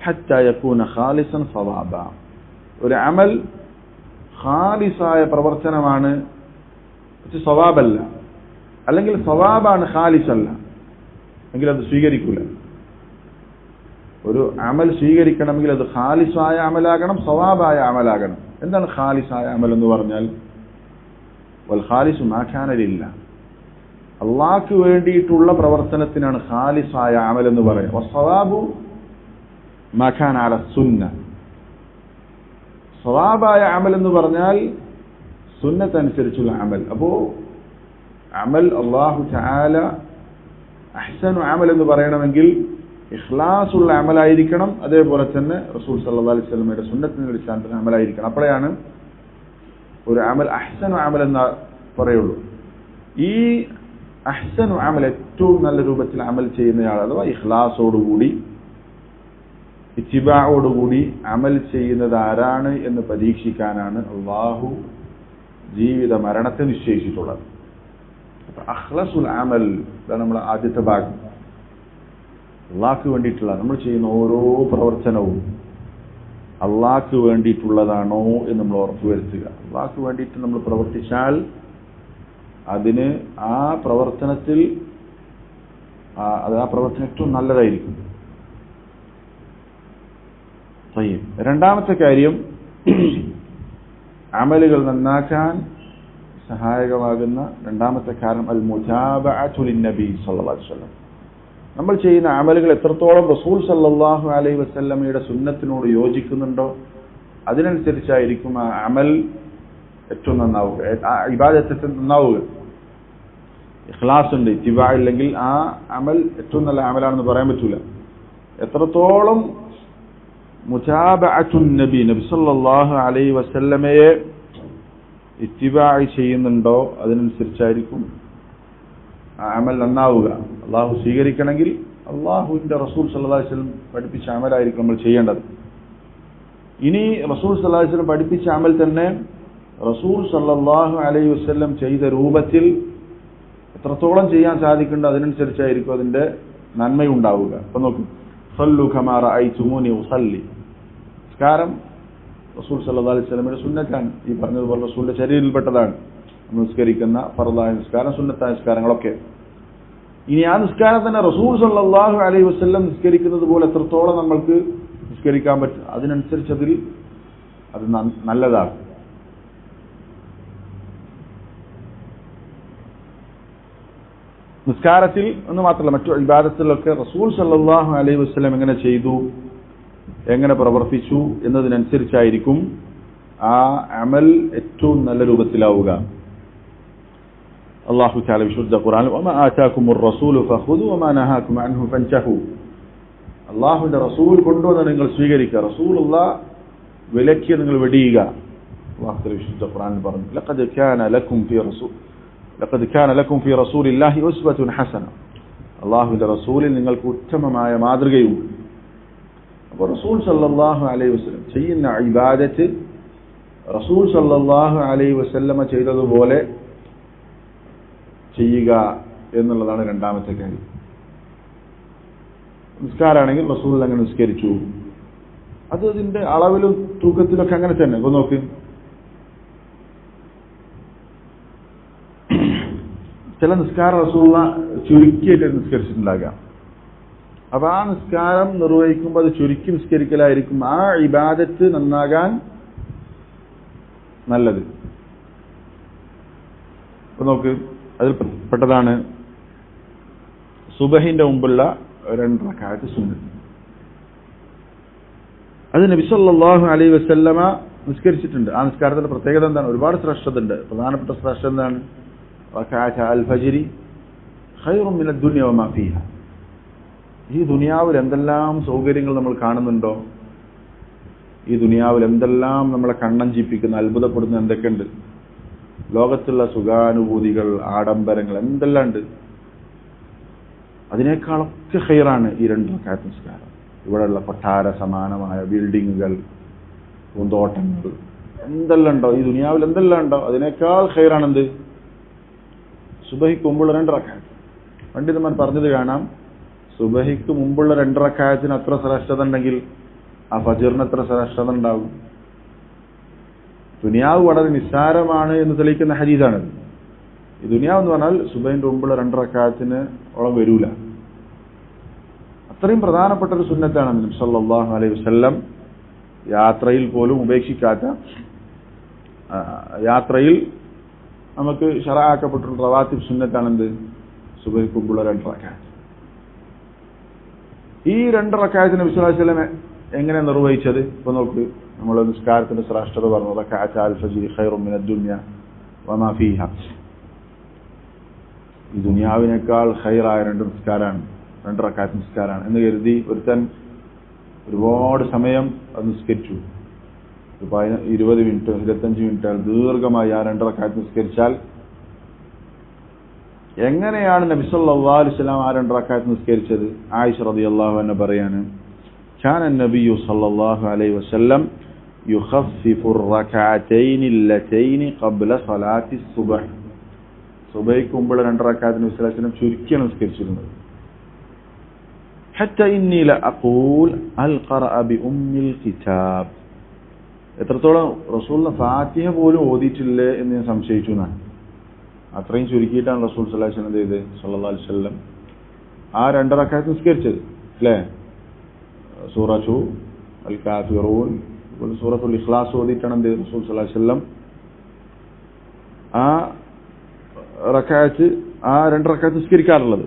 [SPEAKER 1] حتى يكون خالصا صوابا. ഒരു അമൽ ഖാലിസായ പ്രവർത്തനമാണ്, പക്ഷെ സവാബല്ല, അല്ലെങ്കിൽ സവാബാണ് ഖാലിസല്ല, എങ്കിൽ അത് സ്വീകരിക്കൂല. ഒരു അമൽ സ്വീകരിക്കണമെങ്കിൽ അത് ഖാലിസായ അമലാകണം, സവാബായ അമലാകണം. എന്താണ് ഖാലിസായ അമൽ എന്ന് പറഞ്ഞാൽ? വൽ ഖാലിസു മാ കാന ലില്ലാഹ്, അള്ളാഹ്ക്ക് വേണ്ടിയിട്ടുള്ള പ്രവർത്തനത്തിനാണ് ഖാലിസായ അമൽ എന്ന് പറയുന്നത്. വസ്സവാബു മാ കാന അല സുന്ന. സവാബായ അമൽ എന്ന് പറഞ്ഞാൽ സുന്നത്ത് അനുസരിച്ചുള്ള അമൽ. അപ്പോ അമൽ അല്ലാഹു തആല അഹ്സനു അമൽ എന്ന് പറയണമെങ്കിൽ ഇഖ്ലാസുള്ള അമലായിരിക്കണം, അതേപോലെ തന്നെ റസൂൽ സല്ലല്ലാഹു അലൈഹി വസല്ലമയുടെ സുന്നത്തിന്റെ അടിസ്ഥാനത്തിൽ അമലായിരിക്കണം. അപ്പോഴാണ് ഒരു അമൽ അഹ്സനു അമൽ എന്ന് പറയുള്ളൂ. ഈ അഹ്സനു അമൽ ഏറ്റവും നല്ല രൂപത്തിൽ അമൽ ചെയ്യുന്നയാൾ അഥവാ ഇഖ്ലാസോടുകൂടി ഇത്തിബാഅോടുകൂടി അമൽ ചെയ്യുന്നത് ആരാണ് എന്ന് പരീക്ഷിക്കാനാണ് അള്ളാഹു ജീവിത മരണത്തെ നിശ്ചയിച്ചിട്ടുള്ളത്. അഖ്ലസുൽ അമൽ, ഇതാണ് നമ്മുടെ ആദ്യത്തെ ഭാഗം. അള്ളാഹ്ക്ക് വേണ്ടിയിട്ടുള്ള നമ്മൾ ചെയ്യുന്ന ഓരോ പ്രവർത്തനവും അള്ളാഹ്ക്ക് വേണ്ടിയിട്ടുള്ളതാണോ എന്ന് നമ്മൾ ഉറപ്പുവരുത്തുക. അള്ളാഹ്ക്ക് വേണ്ടിയിട്ട് നമ്മൾ പ്രവർത്തിച്ചാൽ അതിന് ആ പ്രവർത്തനത്തിൽ ആ പ്രവർത്തനം ഏറ്റവും നല്ലതായിരിക്കും. രണ്ടാമത്തെ കാര്യം, അമലുകൾ നന്നാക്കാൻ സഹായകമാകുന്ന രണ്ടാമത്തെ കാരണം അൽ മുതാബഅതു ലിന്നബി സല്ലല്ലാഹു അലൈഹി വസല്ലം. നമ്മൾ ചെയ്യുന്ന അമലുകൾ എത്രത്തോളം റസൂൽ സല്ലല്ലാഹു അലൈഹി വസല്ലമയുടെ സുന്നത്തിനോട് യോജിക്കുന്നുണ്ടോ അതിനനുസരിച്ചായിരിക്കും ആ അമൽ ഏറ്റവും നന്നാവുക, ആ ഇബാദത്ത് നന്നാവുക. ഇഖ്ലാസ് ഉണ്ട്, ഇത്തിബാ ഇല്ലെങ്കിൽ ആ അമൽ ഏറ്റവും നല്ല അമലാണെന്ന് പറയാൻ പറ്റൂല. എത്രത്തോളം മുതാബഅത്തുൻ നബി സല്ലല്ലാഹു അലൈഹി വസല്ലമയെ ഇത്തിബാ ചെയ്യുന്നുണ്ടോ അതിനനുസരിച്ചായിരിക്കും ആ അമൽ നന്നാവുക. അള്ളാഹു സ്വീകരിക്കണമെങ്കിൽ അള്ളാഹുവിന്റെ റസൂൽ സല്ലല്ലാഹു അലൈഹി വസല്ലം പഠിപ്പിച്ച അമലായിരിക്കും നമ്മൾ ചെയ്യേണ്ടത്. ഇനി റസൂൽ സല്ലല്ലാഹു അലൈഹി വസല്ലം പഠിപ്പിച്ച അമൽ തന്നെ റസൂൽ സല്ലല്ലാഹു അലൈഹി വസല്ലം ചെയ്ത രൂപത്തിൽ എത്രത്തോളം ചെയ്യാൻ സാധിക്കുന്നുണ്ടോ അതിനനുസരിച്ചായിരിക്കും അതിന്റെ നന്മയുണ്ടാവുക. അപ്പൊ നോക്കൂ, സല്ലു കമാ റഅയ്തുമൂനി ഉസല്ലി. നിസ്കാരം റസൂൽ സല്ലല്ലാഹു അലൈഹി വസല്ലമയുടെ സുന്നത്താണ്. ഈ പറഞ്ഞതുപോലെ റസൂലിന്റെ ശരീരത്തിൽപ്പെട്ടതാണ് നിസ്കരിക്കുന്ന ഫർദായ നിസ്കാരം, സുന്നത്തായ നിസ്കാരങ്ങളൊക്കെ. ഇനി ആ നിസ്കാരം തന്നെ റസൂൽ സല്ലല്ലാഹു അലൈഹി വസല്ലം നിസ്കരിക്കുന്നത് പോലെ എത്രത്തോളം നമ്മൾക്ക് നിസ്കരിക്കാൻ പറ്റും അതിനനുസരിച്ചതിൽ അത് നല്ലതാണ്. നിസ്കാരത്തിൽ എന്ന് മാത്രമല്ല മറ്റു ഇബാദത്തിലൊക്കെ റസൂൽ സല്ലല്ലാഹു അലൈഹി വസല്ലം എങ്ങനെ ചെയ്തു, എങ്ങനെ പ്രവർത്തിച്ചു എന്നതിനനുസരിച്ചായിരിക്കും ആ അമൽ ഏറ്റവും നല്ല രൂപത്തിലാവുക. അല്ലാഹു തആല വിശുദ്ധ ഖുർആനിൽ വമാ ആതാകുമുർ റസൂലു ഫഖുദു വമാ നഹാകും അൻഹു ഫൻതഹു. അല്ലാഹുവിന്റെ റസൂൽ കൊണ്ടുവന്ന നിങ്ങൾ സ്വീകരിക്കുക, റസൂലുള്ളാഹ് വിലക്കിയ നിങ്ങൾ വെടിയുക. അല്ലാഹു തആല വിശുദ്ധ ഖുർആനിൽ പറഞ്ഞു, ലഖദ് കാന ലക്കും ഫീ റസൂലില്ലാഹി ഉസ്വത്തുൻ ഹസന. അല്ലാഹുവിന്റെ റസൂലിൽ നിങ്ങൾക്ക് ഉത്തമമായ മാതൃകയുണ്ട്. അപ്പോൾ റസൂൽ സല്ലല്ലാഹു അലൈഹി വസല്ലം ചെയ്യുന്ന ഇബാദത്ത് റസൂൽ സല്ലല്ലാഹു അലൈഹി വസല്ലമ ചെയ്തതുപോലെ ചെയ്യുക എന്നുള്ളതാണ് രണ്ടാമത്തെ കാര്യം. നിസ്കാരാണെങ്കിൽ റസൂൽ അങ്ങനെ നിസ്കരിച്ചു, അത് അതിന്റെ അളവിലും തൂക്കത്തിലൊക്കെ അങ്ങനെ തന്നെ. ഇപ്പൊ നോക്ക്, ചില നിസ്കാരം റസൂൽ ചുരുക്കിയിട്ട് നിസ്കരിച്ചിട്ടുണ്ടാകാം. അപ്പൊ ആ നിസ്കാരം നിർവഹിക്കുമ്പോൾ അത് ചുരുക്കി നിസ്കരിക്കലായിരിക്കും ആ ഇബാദത്ത് നന്നാകാൻ നല്ലത്. അപ്പൊ നോക്ക്, അതിൽ പെട്ടതാണ് സുബഹിന്റെ മുമ്പുള്ള 2 റക്അത്ത് സുന്നത്ത്. അത് നബി സല്ലല്ലാഹു അലൈഹി വസല്ലമ നിസ്കരിച്ചിട്ടുണ്ട്. ആ നിസ്കാരത്തിന്റെ പ്രത്യേകത എന്താണ്? ഒരുപാട് ശ്രേഷ്ഠത ഉണ്ട്. പ്രധാനപ്പെട്ട ശ്രേഷ്ഠത എന്താണ്? റക്അത്ത് അൽ ഫജ്രി ഖൈറും മിന ദുനിയ വമാ ഫീഹാ. ഈ ദുനിയാവിൽ എന്തെല്ലാം സൗകര്യങ്ങൾ നമ്മൾ കാണുന്നുണ്ടോ, ഈ ദുനിയാവിൽ എന്തെല്ലാം നമ്മളെ കണ്ണഞ്ചിപ്പിക്കുന്ന അത്ഭുതപ്പെടുന്ന എന്തൊക്കെയുണ്ട്, ലോകത്തുള്ള സുഖാനുഭൂതികൾ, ആഡംബരങ്ങൾ എന്തെല്ലാം ഉണ്ട്, അതിനേക്കാളൊക്കെ ഖൈറാണ് ഈ 2 റക്അത്ത് നിസ്കാരം. ഇവിടെയുള്ള കൊട്ടാര സമാനമായ ബിൽഡിങ്ങുകൾ, പൂന്തോട്ടങ്ങൾ എന്തെല്ലാം ഉണ്ടോ, ഈ ദുനിയാവിൽ എന്തെല്ലാം ഉണ്ടോ അതിനേക്കാൾ ഖൈറാണെന്ത്? സുബഹിക്ക് മുമ്പുള്ള 2 റക്അത്ത്. പണ്ഡിതന്മാർ പറഞ്ഞത് കാണാം, സുബഹിക്ക് മുമ്പുള്ള 2 റക്അത്തിന് അത്ര ശ്രേഷ്ഠത ഉണ്ടെങ്കിൽ ആ ഫജ്റിന് എത്ര ശ്രേഷ്ഠത ഉണ്ടാകും. ദുനിയാവ് വളരെ നിസ്സാരമാണ് എന്ന് തെളിയിക്കുന്ന ഹദീസാണ്. ഈ ദുനിയാവ് എന്ന് പറഞ്ഞാൽ സുബഹിന്റെ മുമ്പുള്ള 2 റക്അത്തിന് ഓളം വരൂല. അത്രയും പ്രധാനപ്പെട്ട ഒരു സുന്നത്താണ് നബി സല്ലല്ലാഹു അലൈഹി വസല്ലം യാത്രയിൽ പോലും ഉപേക്ഷിക്കാത്ത, യാത്രയിൽ നമുക്ക് ശറഅാക്കപ്പെട്ടിട്ടുള്ള റവാത്തിബ് സുന്നത്താണെന്ത്? സുബഹിക്ക് മുമ്പുള്ള 2 റക്അത്ത്. ഈ 2 റക്അത്ത് നബി സല്ലല്ലാഹു അലൈഹി വസല്ലം എങ്ങനെ നിർവഹിച്ചത്? ഇപ്പൊ നോക്ക്, നമ്മൾ നിസ്കാരത്തിന്റെ ശ്രേഷ്ഠത പറഞ്ഞു, റക്അത്ത് അൽ ഫജ്രി ഖൈറും മിനദ് ദുനിയ വമാ ഫീഹാ. ഈ ദുനിയാവിനേക്കാൾ ഖൈറായ 2 നിസ്കാരമാണ്, 2 റക്അത്ത് നിസ്കാരമാണ് എന്ന് കരുതി ഒരുത്തൻ ഒരുപാട് സമയം അത് നിസ്കരിച്ചു, 20 മിനിറ്റ് 25 മിനിറ്റ് ദീർഘമായി ആ 2 റക്അത്ത് നിസ്കരിച്ചാൽ എങ്ങനെയാണ് നബി സല്ലല്ലാഹു അലൈഹി വസല്ലം ആ 2 റക്അത്ത് നിസ്കരിച്ചത്? ആയിഷ റളിയല്ലാഹു അൻഹ പറയാണ്, കാന നബിയു സല്ലല്ലാഹു അലൈഹി വസല്ലം യുഖഫിഫു الركعتين اللتين قبل صلاة الصبح. സുബഹിക്ക് മുമ്പുള്ള 2 റക്അത്ത് നബി സല്ലല്ലാഹു അലൈഹി വസല്ലം ചുരുക്കിയാണ് നിസ്കരിച്ചിരുന്നത്. حتى إني لأقول هل قرأ بأم الكتاب. എത്രത്തോളം റസൂലിന് ഫാത്തിഹ പോലും ഓതിയിട്ടില്ലേ എന്ന് ഞാൻ സംശയിച്ചു എന്നാണ്. അത്രയും ചുരുക്കിയിട്ടാണ് റസൂൽ സല്ലല്ലാഹു അലൈഹി വസല്ലം ആ 2 റക്അത്ത് നിസ്കരിച്ചത് അല്ലേ? സൂറത്തു അൽ കാഫിറൂൻ, സൂറത്തുൽ ഇഖ്ലാസ് ഓതിയിട്ടാണ് എന്ത് റസൂൽ സല്ലല്ലാഹു അലൈഹി വസല്ലം ആ 2 റക്അത്ത് നിസ്കരിക്കാറുള്ളത്.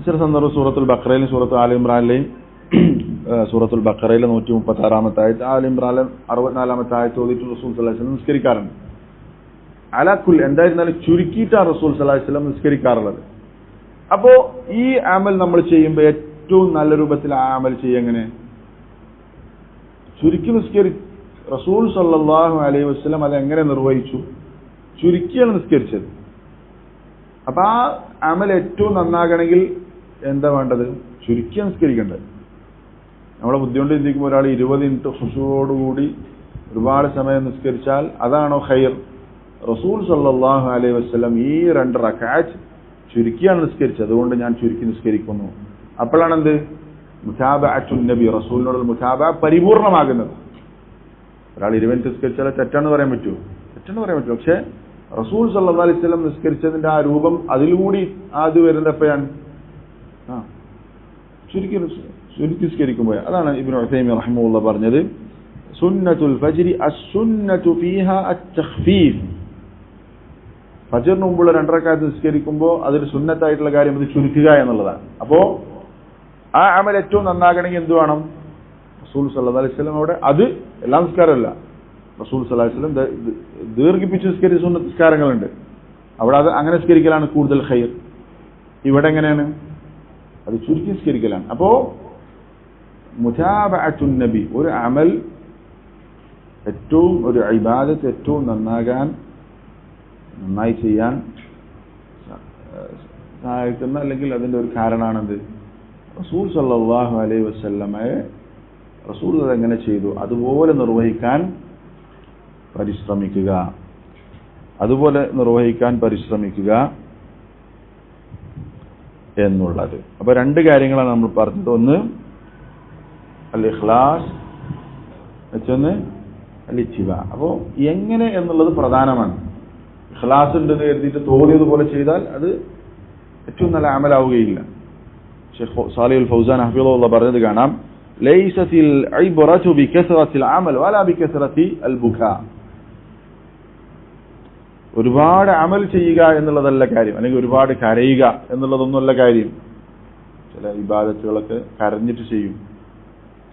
[SPEAKER 1] ചില സന്ദർഭം സൂറത്തുൽ ബഖറയിലും സൂറത്തുൽ ആല ഇംറാനിലെയും സൂറത്തുൽ ബഖറയിലെ 136-ാമത്തെ ആയത്ത്, ആല ഇംറാനിലെ 64-ാമത്തെ ആയത്ത് ഓതിയിട്ട് റസൂൽ സല്ലല്ലാഹു അലൈഹി വസല്ലം നിസ്കരിക്കാറുണ്ട്. അലാകുൽ എന്തായിരുന്നാലും ചുരുക്കിയിട്ടാണ് റസൂൽ സല്ലല്ലാഹു അലൈഹി വസല്ലം നിസ്കരിക്കാറുള്ളത്. അപ്പോ ഈ അമൽ നമ്മൾ ചെയ്യുമ്പോൾ ഏറ്റവും നല്ല രൂപത്തിൽ ആ അമൽ എങ്ങനെ? ചുരുക്കി റസൂൽ സല്ലല്ലാഹു അലൈഹി വസല്ലം അതെങ്ങനെ നിർവഹിച്ചു? ചുരുക്കിയാണ് നിസ്കരിച്ചത്. അപ്പൊ ആ അമൽ ഏറ്റവും നന്നാകണമെങ്കിൽ എന്താ വേണ്ടത്? ചുരുക്കിയാണ് നിസ്കരിക്കേണ്ടത്. നമ്മളെ ബുദ്ധി കൊണ്ട് ചിന്തിക്കുമ്പോൾ ഒരാൾ 20 മിനിറ്റ് ഖുശൂഅോടുകൂടി ഒരുപാട് സമയം നിസ്കരിച്ചാൽ അതാണോ ഖൈർ? റസൂൽ സല്ലല്ലാഹു അലൈഹി വസല്ലം ഈ 2 റക്അത്ത് ചുരുക്കിയാണ് നിസ്കരിച്ചത്, അതുകൊണ്ട് ഞാൻ ചുരുക്കി നിസ്കരിക്കുന്നു. അപ്പോഴാണ് എന്ത്? മുതാബഅത്തുൻ നബി, റസൂലിനോടുള്ള മുതാബഅ പരിപൂർണമാകുന്നത്. ഒരാൾ 20 മിനിറ്റ് നിസ്കരിച്ചാൽ തെറ്റാണെന്ന് പറയാൻ പറ്റുമോ? തെറ്റെന്ന് പറയാൻ പറ്റും. പക്ഷെ റസൂൽ സല്ലല്ലാഹു അലൈഹി വസല്ലം നിസ്കരിച്ചതിന്റെ ആ രൂപം അതിലൂടി അത് വരുന്നപ്പോഴാണ് ചുരുക്കി നിസ്കരിക്കുമ്പോൾ. അതാണ് ഇബ്നു ഉസൈമീൻ റഹിമഹുല്ലാഹ് പറഞ്ഞത്, സുന്നത്തുൽ ഫജ്രി അസ്സുന്നതു ഫീഹാ അത്തഖ്ഫീഫ്. ഫജ്റിന് മുമ്പുള്ള 2 റക്അത്ത് നിസ്കരിക്കുമ്പോൾ അതൊരു സുന്നത്തായിട്ടുള്ള കാര്യം അത് ചുരുക്കുക എന്നുള്ളതാണ്. അപ്പോ ആ അമൽ ഏറ്റവും നന്നാകണമെങ്കിൽ എന്ത് വേണം? റസൂൽ സല്ലല്ലാഹു അലൈഹി വസല്ലം അവിടെ അത് എല്ലാ നിസ്കാരമല്ല, റസൂൽ സല്ലല്ലാഹു അലൈഹി വസല്ലം ദീർഘിപ്പിച്ച് നിസ്കരിച്ച സുന്നത്ത് നിസ്കാരങ്ങളുണ്ട്, അവിടെ അത് അങ്ങനെ നിസ്കരിക്കലാണ് കൂടുതൽ ഖൈർ. ഇവിടെ എങ്ങനെയാണ്? അത് ചുരുക്കി നിസ്കരിക്കലാണ്. അപ്പോ മുതാബഅത്തുൻ നബി, ഒരു അമൽ ഏറ്റവും, ഒരു ഇബാദത്ത് ഏറ്റവും നന്നായി ചെയ്യാൻ സഹായിക്കുന്ന അല്ലെങ്കിൽ അതിന്റെ ഒരു കാരണമാണെന്ത്? റസൂൽ സല്ലല്ലാഹു അലൈഹി വസല്ലമയെ റസൂൽ അതെങ്ങനെ ചെയ്തു അതുപോലെ നിർവഹിക്കാൻ പരിശ്രമിക്കുക, എന്നുള്ളത്. അപ്പൊ 2 കാര്യങ്ങളാണ് നമ്മൾ പറഞ്ഞത്. ഒന്ന് അൽ ഇഖ്ലാസ്, മറ്റൊന്ന് അൽ ഇത്തിബാ. അപ്പോ എങ്ങനെ എന്നുള്ളത് പ്രധാനമാണ്. ഇഖ്ലാസ് ഉണ്ടെന്ന് കരുതിയിട്ട് തോന്നിയതുപോലെ ചെയ്താൽ അത് ഏറ്റവും നല്ല അമലാവുകയില്ല. ഷെയ്ഖ് സാലിഹുൽ ഫൗസാൻ ഹഫിളഹുല്ലാഹ് പറഞ്ഞത് കാണാം, ലൈസത്തിൽ ഇബ്റതു ബികസറത്തിൽ അമൽ വലാ ബികസറത്തി അൽ ബുകാ. ഒരുപാട് അമൽ ചെയ്യുക എന്നുള്ളതല്ല കാര്യം, അല്ലെങ്കിൽ ഒരുപാട് കരയുക എന്നുള്ളതൊന്നുമല്ല കാര്യം. ചില ഇബാദത്തുകളൊക്കെ കരഞ്ഞിട്ട് ചെയ്യും.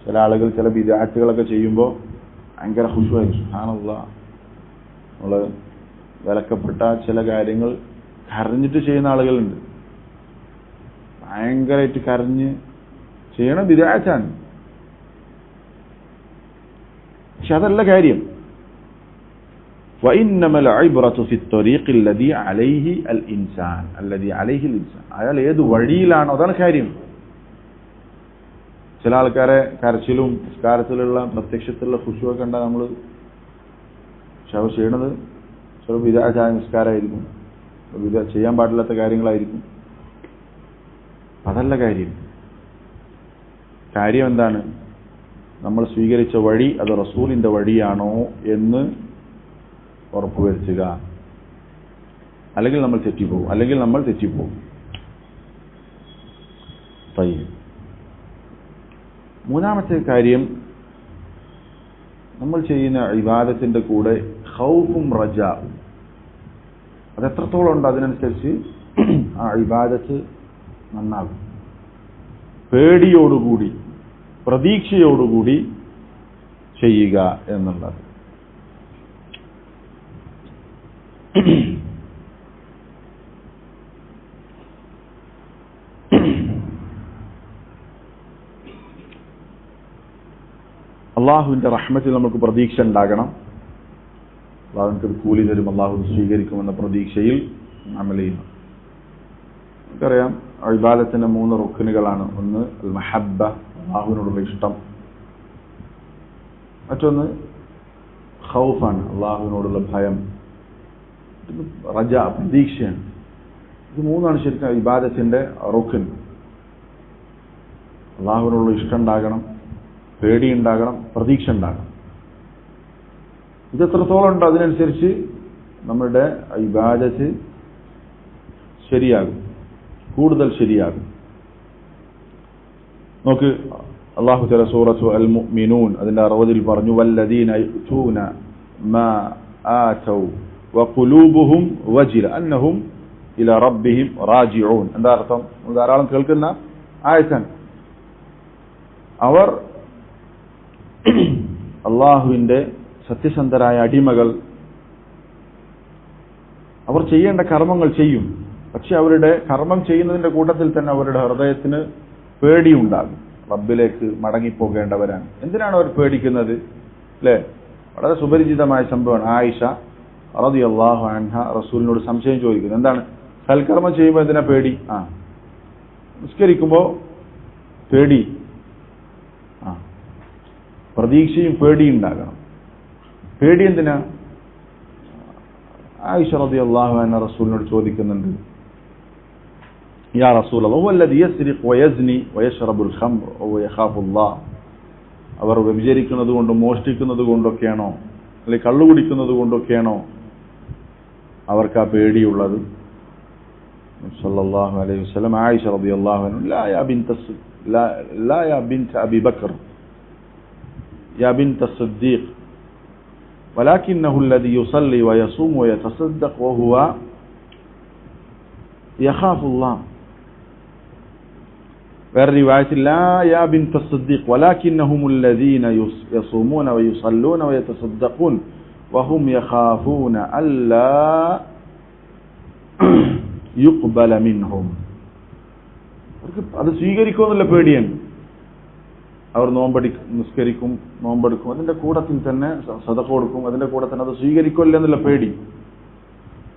[SPEAKER 1] ചില ആളുകൾ ചില ബിദ്അത്തുകളൊക്കെ ചെയ്യുമ്പോൾ ഭയങ്കര ഖുശൂഅ്, സുബ്ഹാനല്ലാഹ്, നമ്മള് വിലക്കപ്പെട്ട ചില കാര്യങ്ങൾ കരഞ്ഞിട്ട് ചെയ്യുന്ന ആളുകളുണ്ട്. ഭയങ്കരമായിട്ട് കരഞ്ഞ് ചെയ്യണം ബിദ്അത്താണ്. പക്ഷെ അതല്ല കാര്യം. وإنما العبرة في الطريق الذي عليه الإنسان. അയാൾ ഏത് വഴിയിലാണോ അതാണ് കാര്യം. ചില ആൾക്കാരെ കരച്ചിലും നിസ്കാരത്തിലുള്ള പ്രത്യക്ഷത്തിലുള്ള ഖുശൂഅ് കണ്ടാൽ നമ്മൾ ചെയ്യണത് ചില ബിദ്അത്തായ നിസ്കാരമായിരിക്കും, ചെയ്യാൻ പാടില്ലാത്ത കാര്യങ്ങളായിരിക്കും. അതല്ല കാര്യം. കാര്യം എന്താണ്? നമ്മൾ സ്വീകരിച്ച വഴി അത് റസൂലിന്റെ വഴിയാണോ എന്ന് ഉറപ്പുവരുത്തുക. അല്ലെങ്കിൽ നമ്മൾ തെറ്റിപ്പോകും. മൂന്നാമത്തെ കാര്യം, നമ്മൾ ചെയ്യുന്ന ഇബാദത്തിന്റെ കൂടെ ഖൗഫും റജാഉം, അത് എത്രത്തോളം ഉണ്ട് അതിനനുസരിച്ച് ആ ഇബാദത്ത് നന്നാകും. പേടിയോടുകൂടി പ്രതീക്ഷയോടുകൂടി ചെയ്യുക എന്നുള്ളത്. അള്ളാഹുവിന്റെ റഹ്മത്തിൽ നമുക്ക് പ്രതീക്ഷ ഉണ്ടാകണം. അള്ളാഹുവിന്റെ കൂലി തരും, അള്ളാഹു സ്വീകരിക്കുമെന്ന പ്രതീക്ഷയിൽ അമൽ ചെയ്യുന്നു. നമുക്കറിയാം ഇബാദത്തിന്റെ 3 റുക്നുകളാണ്. ഒന്ന് അൽ മഹബ്ബ, അള്ളാഹുവിനോടുള്ള ഇഷ്ടം. മറ്റൊന്ന് ഖൗഫാണ്, അള്ളാഹുവിനോടുള്ള ഭയം. റജ, പ്രതീക്ഷയാണ്. ഇത് 3ആണ് ശരിക്കും ഇബാദത്തിന്റെ റുക്ൻ. അള്ളാഹുവിനോടുള്ള ഇഷ്ടം ഉണ്ടാകണം, പേടി ഉണ്ടാകണം, പ്രതീക്ഷ ഉണ്ടാകണം. ഇതെത്രത്തോളം ഉണ്ടോ അതിനനുസരിച്ച് നമ്മുടെ ഇബാദത്ത് ശരിയാകും, കൂടുതൽ ശരിയാകും. നോക്ക്, അല്ലാഹു തആല സൂറത്തു അൽ മുഅ്മിനൂൻ അതിന്റെ 60 പറഞ്ഞു, വല്ലദീന യുതൂന മാ ആതൗ വഖുലൂബുഹും വജില അന്നഹും ഇലാ റബ്ബിഹിം റാജിഊൻ. എന്താ അർത്ഥം? ധാരാളം കേൾക്കുന്ന ആയത്താണ്. അവർ അള്ളാഹുവിന്റെ സത്യസന്ധരായ അടിമകൾ, അവർ ചെയ്യേണ്ട കർമ്മങ്ങൾ ചെയ്യും. പക്ഷെ അവരുടെ കർമ്മം ചെയ്യുന്നതിന്റെ കൂട്ടത്തിൽ തന്നെ അവരുടെ ഹൃദയത്തിന് പേടിയുണ്ടാകും. റബ്ബിലേക്ക് മടങ്ങിപ്പോകേണ്ടവരാണ്. എന്തിനാണ് അവർ പേടിക്കുന്നത്? അല്ലെ, വളരെ സുപരിചിതമായ സംഭവമാണ്. ആയിഷ റളിയല്ലാഹു അൻഹ റസൂലിനോട് സംശയം ചോദിക്കുന്നു. എന്താണ് സൽക്കർമ്മം ചെയ്യുമ്പോൾ എന്തിനാ പേടി? നിസ്കരിക്കുമ്പോ പേടി, പ്രതീക്ഷയും പേടിയും ഉണ്ടാകണം. പേടി എന്തിനാ? ആയിഷ റളിയല്ലാഹു അൻഹ റസൂലിനോട് ചോദിക്കുന്നുണ്ട്, യാ റസൂലല്ലാഹ് വല്ലദി യസ്രിഖു വയസ്നി വയശ്റബുൽ ഖംർ വയഖാഫുല്ലാഹ്. അവർ വ്യഭിചരിക്കുന്നത് കൊണ്ടും മോഷ്ടിക്കുന്നത് കൊണ്ടൊക്കെയാണോ, അല്ലെങ്കിൽ കള്ളു കുടിക്കുന്നത് കൊണ്ടൊക്കെയാണോ അവർക്ക് ആ പേടിയുള്ളത്? സല്ലല്ലാഹു അലൈഹി വസല്ലം ആയിഷ റളിയല്ലാഹു അൻഹ, ലാ യാ ബിൻത അബി ബക്കർ يا بنت الصديق ولكنه الذي يصلي ويصوم ويتصدق وهو يخاف الله. വേറെ റിവായത്തിൽ ലാ യാ ബിൻത الصديق ولكنهم الذين يصومون ويصلون ويتصدقون وهم يخافون ألا يقبل منهم. അത് സ്വീകരിക്കുമെന്നുള്ള പേടിയാണ്. അവർ നിസ്കരിക്കും, നോമ്പെടുക്കും, അതിന്റെ കൂടത്തിൽ തന്നെ സദഖ കൊടുക്കും, അതിന്റെ കൂടെ തന്നെ അത് സ്വീകരിക്കില്ല എന്നുള്ള പേടി.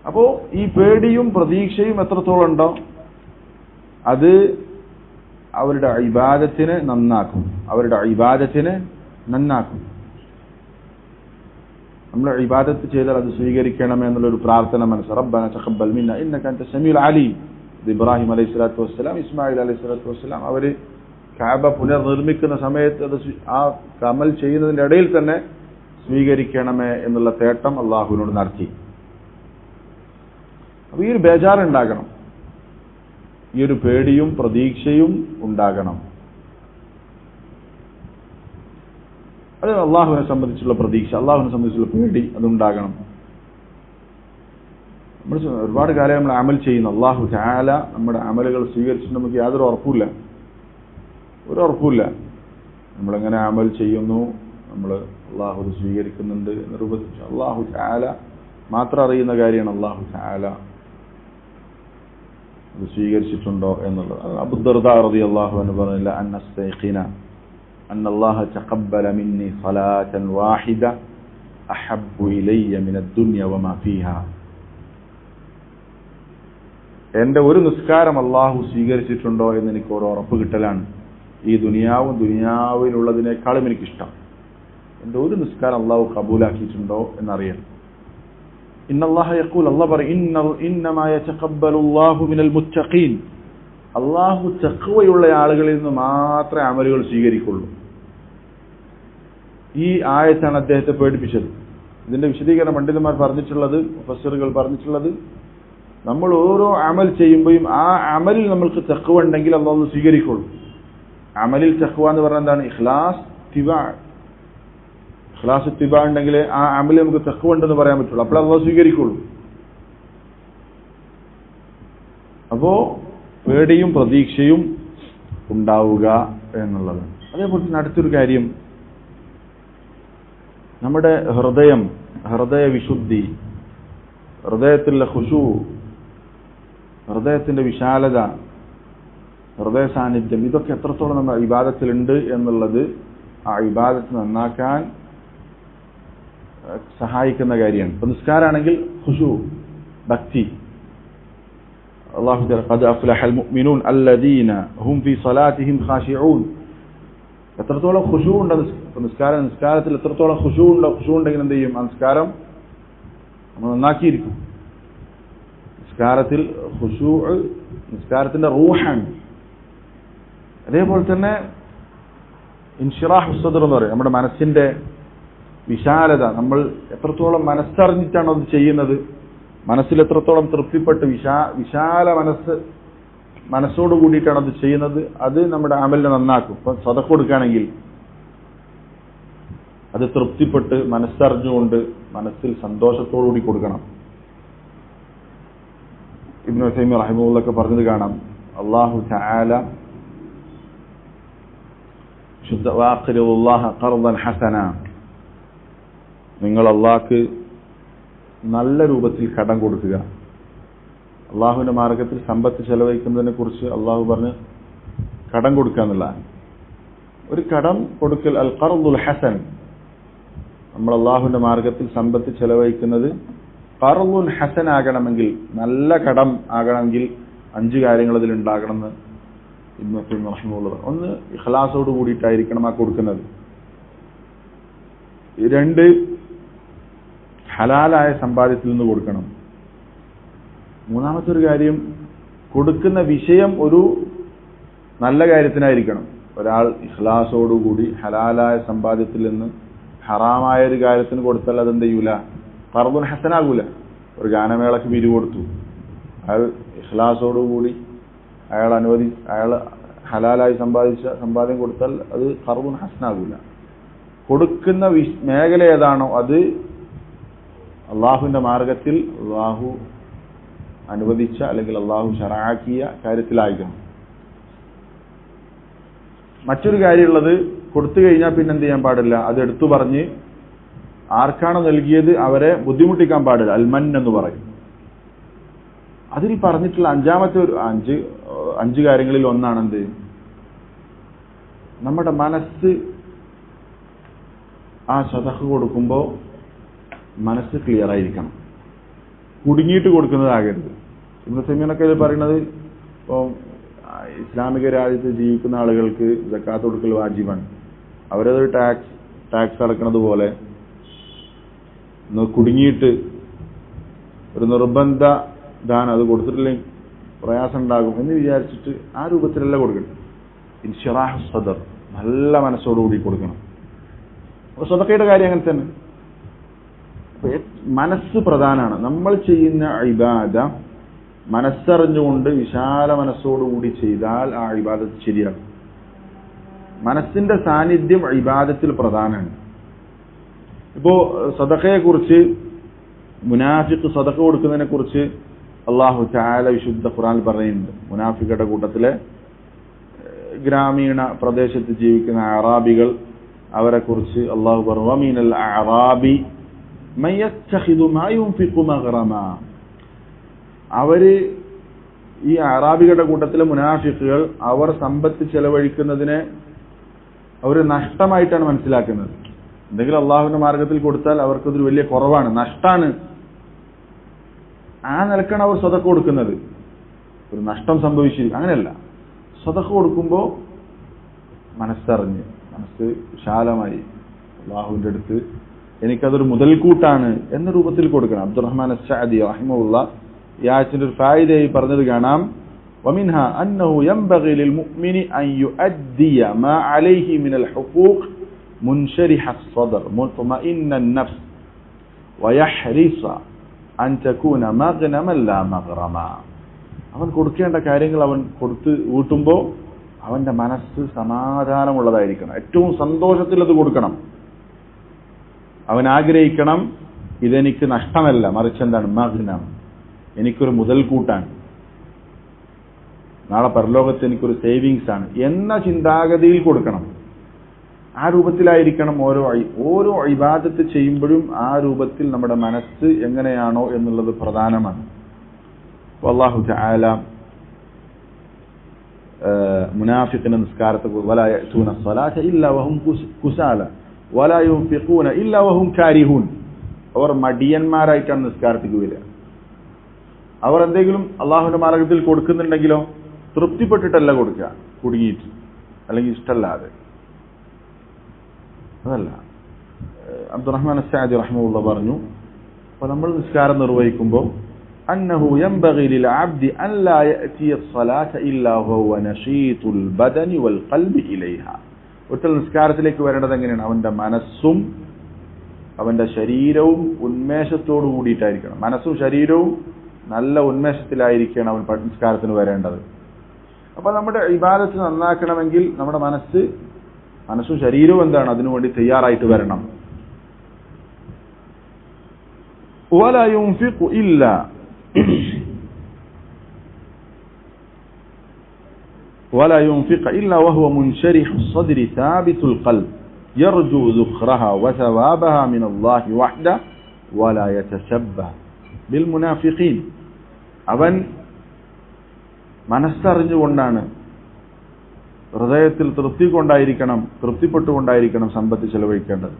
[SPEAKER 1] അപ്പോ ഈ പേടിയും പ്രതീക്ഷയും എത്രത്തോളം ഉണ്ടോ അത് അവരുടെ ഇബാദത്തിനെ നന്നാക്കും. നമ്മൾ ഇബാദത്ത് ചെയ്താൽ അത് സ്വീകരിക്കണമേ എന്നുള്ളൊരു പ്രാർത്ഥന മനസ്സ്. റബ്ബന തഖബ്ബൽ മിന്നാ ഇന്നക അൻത സമീഉൽ അലീം. ഇബ്രാഹിം അലൈഹിസ്സലാത്തു വസ്സലാം, ഇസ്മായിൽ അലൈഹിസ്സലാത്തു വസ്സലാം അവര് കഅബ പുനർനിർമ്മിക്കുന്ന സമയത്ത് അത് ആ അമൽ ചെയ്യുന്നതിന്റെ ഇടയിൽ തന്നെ സ്വീകരിക്കണമേ എന്നുള്ള തേട്ടം അള്ളാഹുവിനോട് നടത്തി. അപ്പൊ ഈ ഒരു ബേജാറുണ്ടാകണം, ഈ ഒരു പേടിയും പ്രതീക്ഷയും ഉണ്ടാകണം. അത് അള്ളാഹുവിനെ സംബന്ധിച്ചുള്ള പ്രതീക്ഷ, അള്ളാഹുവിനെ സംബന്ധിച്ചുള്ള പേടി അതുണ്ടാകണം. നമ്മൾ ഒരുപാട് കാലം നമ്മൾ അമൽ ചെയ്യുന്നു. അള്ളാഹു തആല നമ്മുടെ അമലുകൾ സ്വീകരിച്ചിട്ട് നമുക്ക് യാതൊരു ഉറപ്പുമില്ല. നമ്മളെങ്ങനെ അമൽ ചെയ്യുന്നു, നമ്മൾ അള്ളാഹു സ്വീകരിക്കുന്നുണ്ട് എന്ന് രൂപത്തിൽ അള്ളാഹു തആല മാത്രം അറിയുന്ന കാര്യമാണ്. അള്ളാഹു തആല അത് സ്വീകരിച്ചിട്ടുണ്ടോ എന്നുള്ളത്. അബൂ ദർദാ റളിയല്ലാഹു അൻഹു പറഞ്ഞില്ല, അന്നസ്തൈഖിന അന്നല്ലാഹ തഖബ്ബല മിന്നി സ്വലാതൻ വാഹിദ അഹബ്ബു ഇലയ്യ മിനദ് ദുനിയ വമാ ഫീഹാ. എന്റെ ഒരു നിസ്കാരം അള്ളാഹു സ്വീകരിച്ചിട്ടുണ്ടോ എന്ന് എനിക്ക് ഒരു ഉറപ്പ് കിട്ടലാണ്. ഈ ദുനിയാവിലുള്ളതിനേക്കാളും എനിക്കിഷ്ടം എന്റെ ഒരു നിസ്കാരം അള്ളാഹു കബൂലാക്കിയിട്ടുണ്ടോ എന്നറിയണം. ഇന്നല്ലാഹ യഖൂൽ, അല്ലാഹു പറയും, ഇന്നമാ യതഖബ്ബലുല്ലാഹു മിനൽ മുത്തഖീൻ. അള്ളാഹു തഖ്വയുള്ള ആളുകളിൽ നിന്ന് മാത്രമേ അമലുകൾ സ്വീകരിക്കുള്ളൂ. ഈ ആയത്താണ് അദ്ദേഹത്തെ പേടിപ്പിച്ചത്. ഇതിന്റെ വിശദീകരണം പണ്ഡിതന്മാർ പറഞ്ഞിട്ടുള്ളത്, മുഫസ്സിറുകൾ പറഞ്ഞിട്ടുള്ളത്, നമ്മൾ ഓരോ അമൽ ചെയ്യുമ്പോഴും ആ അമലിൽ നമ്മൾക്ക് തഖ്വ ഉണ്ടെങ്കിൽ അള്ളാഹു സ്വീകരിക്കുള്ളൂ. അമലിൽ തഖ്വ എന്ന് പറഞ്ഞാൽ എന്താണ്? ഇഖ്ലാസ് ഇത്തിബാ ഉണ്ടെങ്കിൽ ആ അമലിൽ നമുക്ക് തഖ്വ ഉണ്ടെന്ന് പറയാൻ പറ്റുള്ളൂ. അപ്പോൾ അള്ളാഹു സ്വീകരിക്കുള്ളൂ. അപ്പോ പേടിയും പ്രതീക്ഷയും ഉണ്ടാവുക എന്നുള്ളത്. അതേപോലെ തന്നെ അടുത്തൊരു കാര്യം, നമ്മുടെ ഹൃദയ വിശുദ്ധി, ഹൃദയത്തിലുള്ള ഖുശൂ, ഹൃദയത്തിന്റെ വിശാലത, ഹൃദയ സാന്നിധ്യം, ഇതൊക്കെ എത്രത്തോളം നമ്മുടെ ഇബാദത്തിലുണ്ട് എന്നുള്ളത് ആ ഇബാദത്ത് നന്നാക്കാൻ സഹായിക്കുന്ന കാര്യമാണ്. ഇപ്പൊ നിസ്കാരാണെങ്കിൽ ഖുശൂ, ഭക്തി, അല്ലാഹു തആല ഖദ് അഫ്ലഹൽ മുഅ്മിനൂൻ അല്ലദീന ഹും ഫീ സ്വലാത്തിഹിം ഖാശിഊൻ. എത്രത്തോളം ഖുശൂ ഉണ്ട് നിസ്കാരത്തിൽ എത്രത്തോളം ഖുശൂ ഉണ്ടെങ്കിൽ എന്ത് ചെയ്യും? ആ നിസ്കാരം നമ്മൾ നന്നാക്കിയിരിക്കും. നിസ്കാരത്തിൽ ഖുശൂ നിസ്കാരത്തിന്റെ റൂഹാണ്. അതേപോലെ തന്നെ ഇൻഷിറാഹു സദ്ർ എന്ന് പറയും, നമ്മുടെ മനസ്സിന്റെ വിശാലത. നമ്മൾ എത്രത്തോളം മനസ്സറിഞ്ഞിട്ടാണ് അത് ചെയ്യുന്നത്, മനസ്സിൽ എത്രത്തോളം തൃപ്തിപ്പെട്ട് വിശാല മനസ്സോട് കൂടിയിട്ടാണ് അത് ചെയ്യുന്നത്, അത് നമ്മുടെ അമലിനെ നന്നാക്കും. ഇപ്പൊ സദഖ കൊടുക്കുകയാണെങ്കിൽ അത് തൃപ്തിപ്പെട്ട് മനസ്സറിഞ്ഞുകൊണ്ട് മനസ്സിൽ സന്തോഷത്തോടുകൂടി കൊടുക്കണം. ഇബ്നു ഉസൈമീൻ റഹിമഹുള്ളാഹ് പറഞ്ഞത് കാണാം, അല്ലാഹു തആല വഅഖ്രിദുല്ലാഹ ഖർദൻ ഹസന, നിങ്ങൾ അല്ലാഹ്ക്ക് നല്ല രൂപത്തിൽ കടം കൊടുക്കുക. അള്ളാഹുവിന്റെ മാർഗത്തിൽ സമ്പത്ത് ചെലവഴിക്കുന്നതിനെ കുറിച്ച് അള്ളാഹു പറഞ്ഞ് കടം കൊടുക്കുക എന്നുള്ളതാണ്. ഒരു കടം കൊടുക്കൽ അൽ ഖർദുൽ ഹസൻ, നമ്മൾ അള്ളാഹുവിന്റെ മാർഗത്തിൽ സമ്പത്ത് ചെലവഴിക്കുന്നത് ഖർദുൽ ഹസൻ ആകണമെങ്കിൽ, നല്ല കടം ആകണമെങ്കിൽ 5 കാര്യങ്ങൾ അതിൽ ഉണ്ടാകണമെന്ന് ഇബ്നു ഉസൈമീൻ റഹിമഹുള്ളാഹ്. ഒന്ന്, ഇഖ്ലാസോട് കൂടിയിട്ടായിരിക്കണം ആ കൊടുക്കുന്നത്. 2, ഹലാലായ സമ്പാദ്യത്തിൽ നിന്ന് കൊടുക്കണം. 3-മത്തെ ഒരു കാര്യം, കൊടുക്കുന്ന വിഷയം ഒരു നല്ല കാര്യത്തിനായിരിക്കണം. ഒരാൾ ഇഖ്ലാസോടുകൂടി ഹലാലായ സമ്പാദ്യത്തിൽ നിന്ന് ഹറാമായ ഒരു കാര്യത്തിന് കൊടുത്താൽ അതെന്ത് ചെയ്യൂല? ഖർദുൻ ഹസനാകൂല. ഒരു ഗാനമേളക്ക് പിരിവ് കൊടുത്തു, അയാൾ ഇഖ്ലാസോടുകൂടി അയാൾ ഹലാലായി സമ്പാദിച്ച സമ്പാദ്യം കൊടുത്താൽ അത് ഖർദുൻ ഹസനാകൂല. കൊടുക്കുന്ന മേഖല ഏതാണോ അത് അള്ളാഹുവിന്റെ മാർഗത്തിൽ അള്ളാഹു അനുവദിച്ച അല്ലെങ്കിൽ അള്ളാഹു ശറഅാക്കിയ കാര്യത്തിലായിരിക്കണം. മറ്റൊരു കാര്യമുള്ളത്, കൊടുത്തു കഴിഞ്ഞാൽ പിന്നെ എന്ത് ചെയ്യാൻ പാടില്ല? അത് എടുത്തു പറഞ്ഞ് ആർക്കാണ് നൽകിയത് അവരെ ബുദ്ധിമുട്ടിക്കാൻ പാടില്ല. അൽമൻ എന്ന് പറയും. അതിൽ പറഞ്ഞിട്ടുള്ള 5-മത്തെ ഒരു 5 കാര്യങ്ങളിൽ ഒന്നാണെന്ത്? നമ്മുടെ മനസ്സ് ആ സദഖ കൊടുക്കുമ്പോൾ മനസ്സ് ക്ലിയർ ആയിരിക്കണം, കുടുങ്ങിയിട്ട് കൊടുക്കുന്നതാകരുത്. ഇബ്നു ഉസൈമീനൊക്കെ പറയുന്നത്, ഇപ്പോൾ ഇസ്ലാമിക രാജ്യത്ത് ജീവിക്കുന്ന ആളുകൾക്ക് സക്കാത്ത് കൊടുക്കൽ വാജിബാണ്. അവരത് ടാക്സ് അടക്കുന്നത് പോലെ കുടുങ്ങിയിട്ട് ഒരു നിർബന്ധ ദാനം, അത് കൊടുത്തിട്ടില്ലെങ്കിൽ പ്രയാസം ഉണ്ടാകും എന്ന് വിചാരിച്ചിട്ട് ആ രൂപത്തിലല്ല കൊടുക്കണം. ഇൻഷിറാഹു സദർ, നല്ല മനസ്സോടുകൂടി കൊടുക്കണം. അപ്പോൾ സദഖയുടെ കാര്യം അങ്ങനെ തന്നെ. മനസ്സ് പ്രധാനമാണ്. നമ്മൾ ചെയ്യുന്ന ഇബാദ മനസ്സറിഞ്ഞുകൊണ്ട് വിശാല മനസ്സോടുകൂടി ചെയ്താൽ ആ ഇബാദത്ത് ശരിയാണ്. മനസ്സിന്റെ സാന്നിധ്യം ഇബാദത്തിൽ പ്രധാനമാണ്. ഇപ്പോ സദഖയെ കുറിച്ച്, മുനാഫിഖ് സദഖ കൊടുക്കുന്നതിനെ കുറിച്ച് അല്ലാഹു തആല വിശുദ്ധ ഖുർആനിൽ പറയുന്നുണ്ട്. മുനാഫിഖുകളുടെ കൂട്ടത്തിലെ ഗ്രാമീണ പ്രദേശത്ത് ജീവിക്കുന്ന അറാബികൾ, അവരെ കുറിച്ച് അല്ലാഹു പറഞ്ഞു, വമിനൽ അറാബി മൻ യത്തഖിദു മാ യുൻഫിഖു മഗ്റമാ. അവര്, ഈ അറാബികളുടെ കൂട്ടത്തിലെ മുനാഫിഖുകൾ, അവർ സമ്പത്ത് ചെലവഴിക്കുന്നതിനെ അവർ നഷ്ടമായിട്ടാണ് മനസ്സിലാക്കുന്നത്. എന്തെങ്കിലും അള്ളാഹുവിന്റെ മാർഗത്തിൽ കൊടുത്താൽ അവർക്കതൊരു വലിയ കുറവാണ്, നഷ്ടാണ്. ആ നിലക്കാണ് അവർ സദഖ കൊടുക്കുന്നത്. ഒരു നഷ്ടം സംഭവിച്ചു അങ്ങനെയല്ല. സദഖ കൊടുക്കുമ്പോൾ മനസ്സറിഞ്ഞ്, മനസ്സ് വിശാലമായി അള്ളാഹുവിന്റെ അടുത്ത് എനിക്കതൊരു മുതൽക്കൂട്ടാണ് എന്ന രൂപത്തിൽ കൊടുക്കണം. അബ്ദുറഹ്മാൻ അസ്സഅദി റഹിമഹുല്ലാഹ് ഈ ആയത്തിന്റെ ഒരു ഫായിദയായി പറഞ്ഞത് കാണാം, ومنها أنه ينبغي للمؤمن أن يؤدي ما عليه من الحقوق منشرح الصدر مطمئن النفس ويحرص أن تكون مغنما لا مغرما. അവൻ കൊടുക്കേണ്ട കാര്യങ്ങൾ അവൻ കൊടുത്ത് വീട്ടുമ്പോൾ അവന്റെ മനസ്സ് സമാധാനമുള്ളതായിരിക്കണം. ഏറ്റവും സന്തോഷത്തിൽ അത് കൊടുക്കണം. അവൻ ആഗ്രഹിക്കണം, ഇതെനിക്ക് നഷ്ടമല്ല, മറിച്ച് എന്താണ്? മഗ്നം, എനിക്കൊരു മുതൽക്കൂട്ടാണ്, നാളെ പരലോകത്ത് എനിക്കൊരു സേവിങ്സ് ആണ് എന്ന ചിന്താഗതിയിൽ കൊടുക്കണം. ആ രൂപത്തിലായിരിക്കണം ഓരോ ഇബാദത്ത് ചെയ്യുമ്പോഴും ആ രൂപത്തിൽ നമ്മുടെ മനസ്സ് എങ്ങനെയാണോ എന്നുള്ളത് പ്രധാനമാണ്. അല്ലാഹു തആല മുനാഫിഖിന്റെ നിസ്കാരത്തെ വലാ യഅ്തൂന സ്വലാത ഇല്ലാ വഹും കുസാല വലാ യുൻഫിഖൂന ഇല്ലാ വഹും കാരിഹൂൻ. അവർ മടിയന്മാരായിട്ടാണ് നിസ്കാരത്തിലേക്ക് വരിക. അവർ എന്തെങ്കിലും അള്ളാഹുവിന്റെ മാർഗത്തിൽ കൊടുക്കുന്നുണ്ടെങ്കിലോ തൃപ്തിപ്പെട്ടിട്ടല്ല കൊടുക്കുക, കുടുങ്ങിയിട്ട് അല്ലെങ്കിൽ ഇഷ്ടമല്ലാതെ. അതല്ല. അബ്ദുറഹ്മാൻ അസ്സഅദി റഹിമഹുല്ലാ പറഞ്ഞു, അപ്പോൾ നമ്മൾ നിസ്കാരം നിർവഹിക്കുമ്പോൾ അന്നഹു യൻബഗി ലിൽ അബ്ദി അൻ ലാ യഅതി അസ്സലാത ഇല്ലാ ഹുവ നശീതുൽ ബദനി വൽ ഖൽബി ഇലൈഹാ. ഒറ്റ നിസ്കാരത്തിലേക്ക് വരേണ്ടത് എങ്ങനെയാണ്? അവന്റെ മനസ്സും അവന്റെ ശരീരവും ഉന്മേഷത്തോടു കൂടിയിട്ടായിരിക്കണം. മനസ്സും ശരീരവും നല്ല ഉന്മേഷത്തിലായിരിക്കണം അവൻ നിസ്കാരത്തിന് വരേണ്ടത്. അപ്പൊ നമ്മുടെ ഇബാദത്ത് നന്നാക്കണമെങ്കിൽ നമ്മുടെ മനസ്സും ശരീരവും എന്താണ്? അതിനുവേണ്ടി തയ്യാറായിട്ട് വരണം. ولا ينفق إلا وهو منشرح الصدر ثابت القلب يرجو ذخرها وثوابها من الله وحده ولا يتشبه بالمنافقين. അവൻ മനസ്സറിഞ്ഞുകൊണ്ടാണ്, ഹൃദയത്തിൽ തൃപ്തിപ്പെട്ടുകൊണ്ടായിരിക്കണം സമ്പത്ത് ചെലവഴിക്കേണ്ടത്.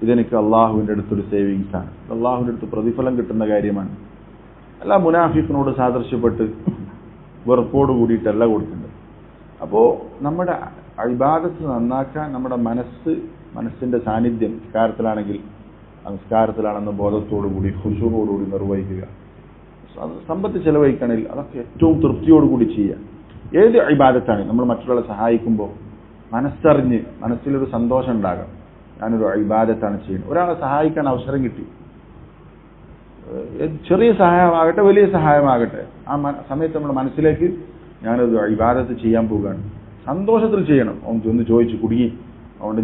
[SPEAKER 1] ഇതെനിക്ക് അള്ളാഹുവിന്റെ അടുത്തൊരു സേവിങ്സ് ആണ്, അള്ളാഹുവിന്റെ അടുത്ത് പ്രതിഫലം കിട്ടുന്ന കാര്യമാണ്. അല്ല മുനാഫിഖിനോട് സാദൃശ്യപ്പെട്ട് വെറുപ്പോട് കൂടിയിട്ടല്ല കൊടുക്കുന്നത്. അപ്പോ നമ്മുടെ ഇബാദത്ത് നന്നാക്കാൻ നമ്മുടെ മനസ്സിന്റെ സാന്നിധ്യം നിസ്കാരത്തിലാണെങ്കിൽ നിസ്കാരത്തിലാണെന്ന ബോധത്തോടുകൂടി ഖുശൂഅോടുകൂടി നിർവഹിക്കുക. സമ്പത്ത് ചെലവഴിക്കണമെങ്കിൽ അതൊക്കെ ഏറ്റവും തൃപ്തിയോടുകൂടി ചെയ്യുക. ഏത് ഇബാദത്താണ് നമ്മൾ മറ്റുള്ളവരെ സഹായിക്കുമ്പോൾ മനസ്സറിഞ്ഞ് മനസ്സിലൊരു സന്തോഷം ഉണ്ടാകാം, ഞാനൊരു ഇബാദത്താണ് ചെയ്യുന്നത്. ഒരാളെ സഹായിക്കാൻ അവസരം കിട്ടി, ചെറിയ സഹായമാകട്ടെ വലിയ സഹായമാകട്ടെ, ആ സമയത്ത് നമ്മുടെ മനസ്സിലേക്ക് ഞാനൊരു ഇബാദത്ത് ചെയ്യാൻ പോവുകയാണ്, സന്തോഷത്തിൽ ചെയ്യണം. അവൻ ചെന്ന് ചോദിച്ചു കുടുങ്ങി, അതുകൊണ്ട്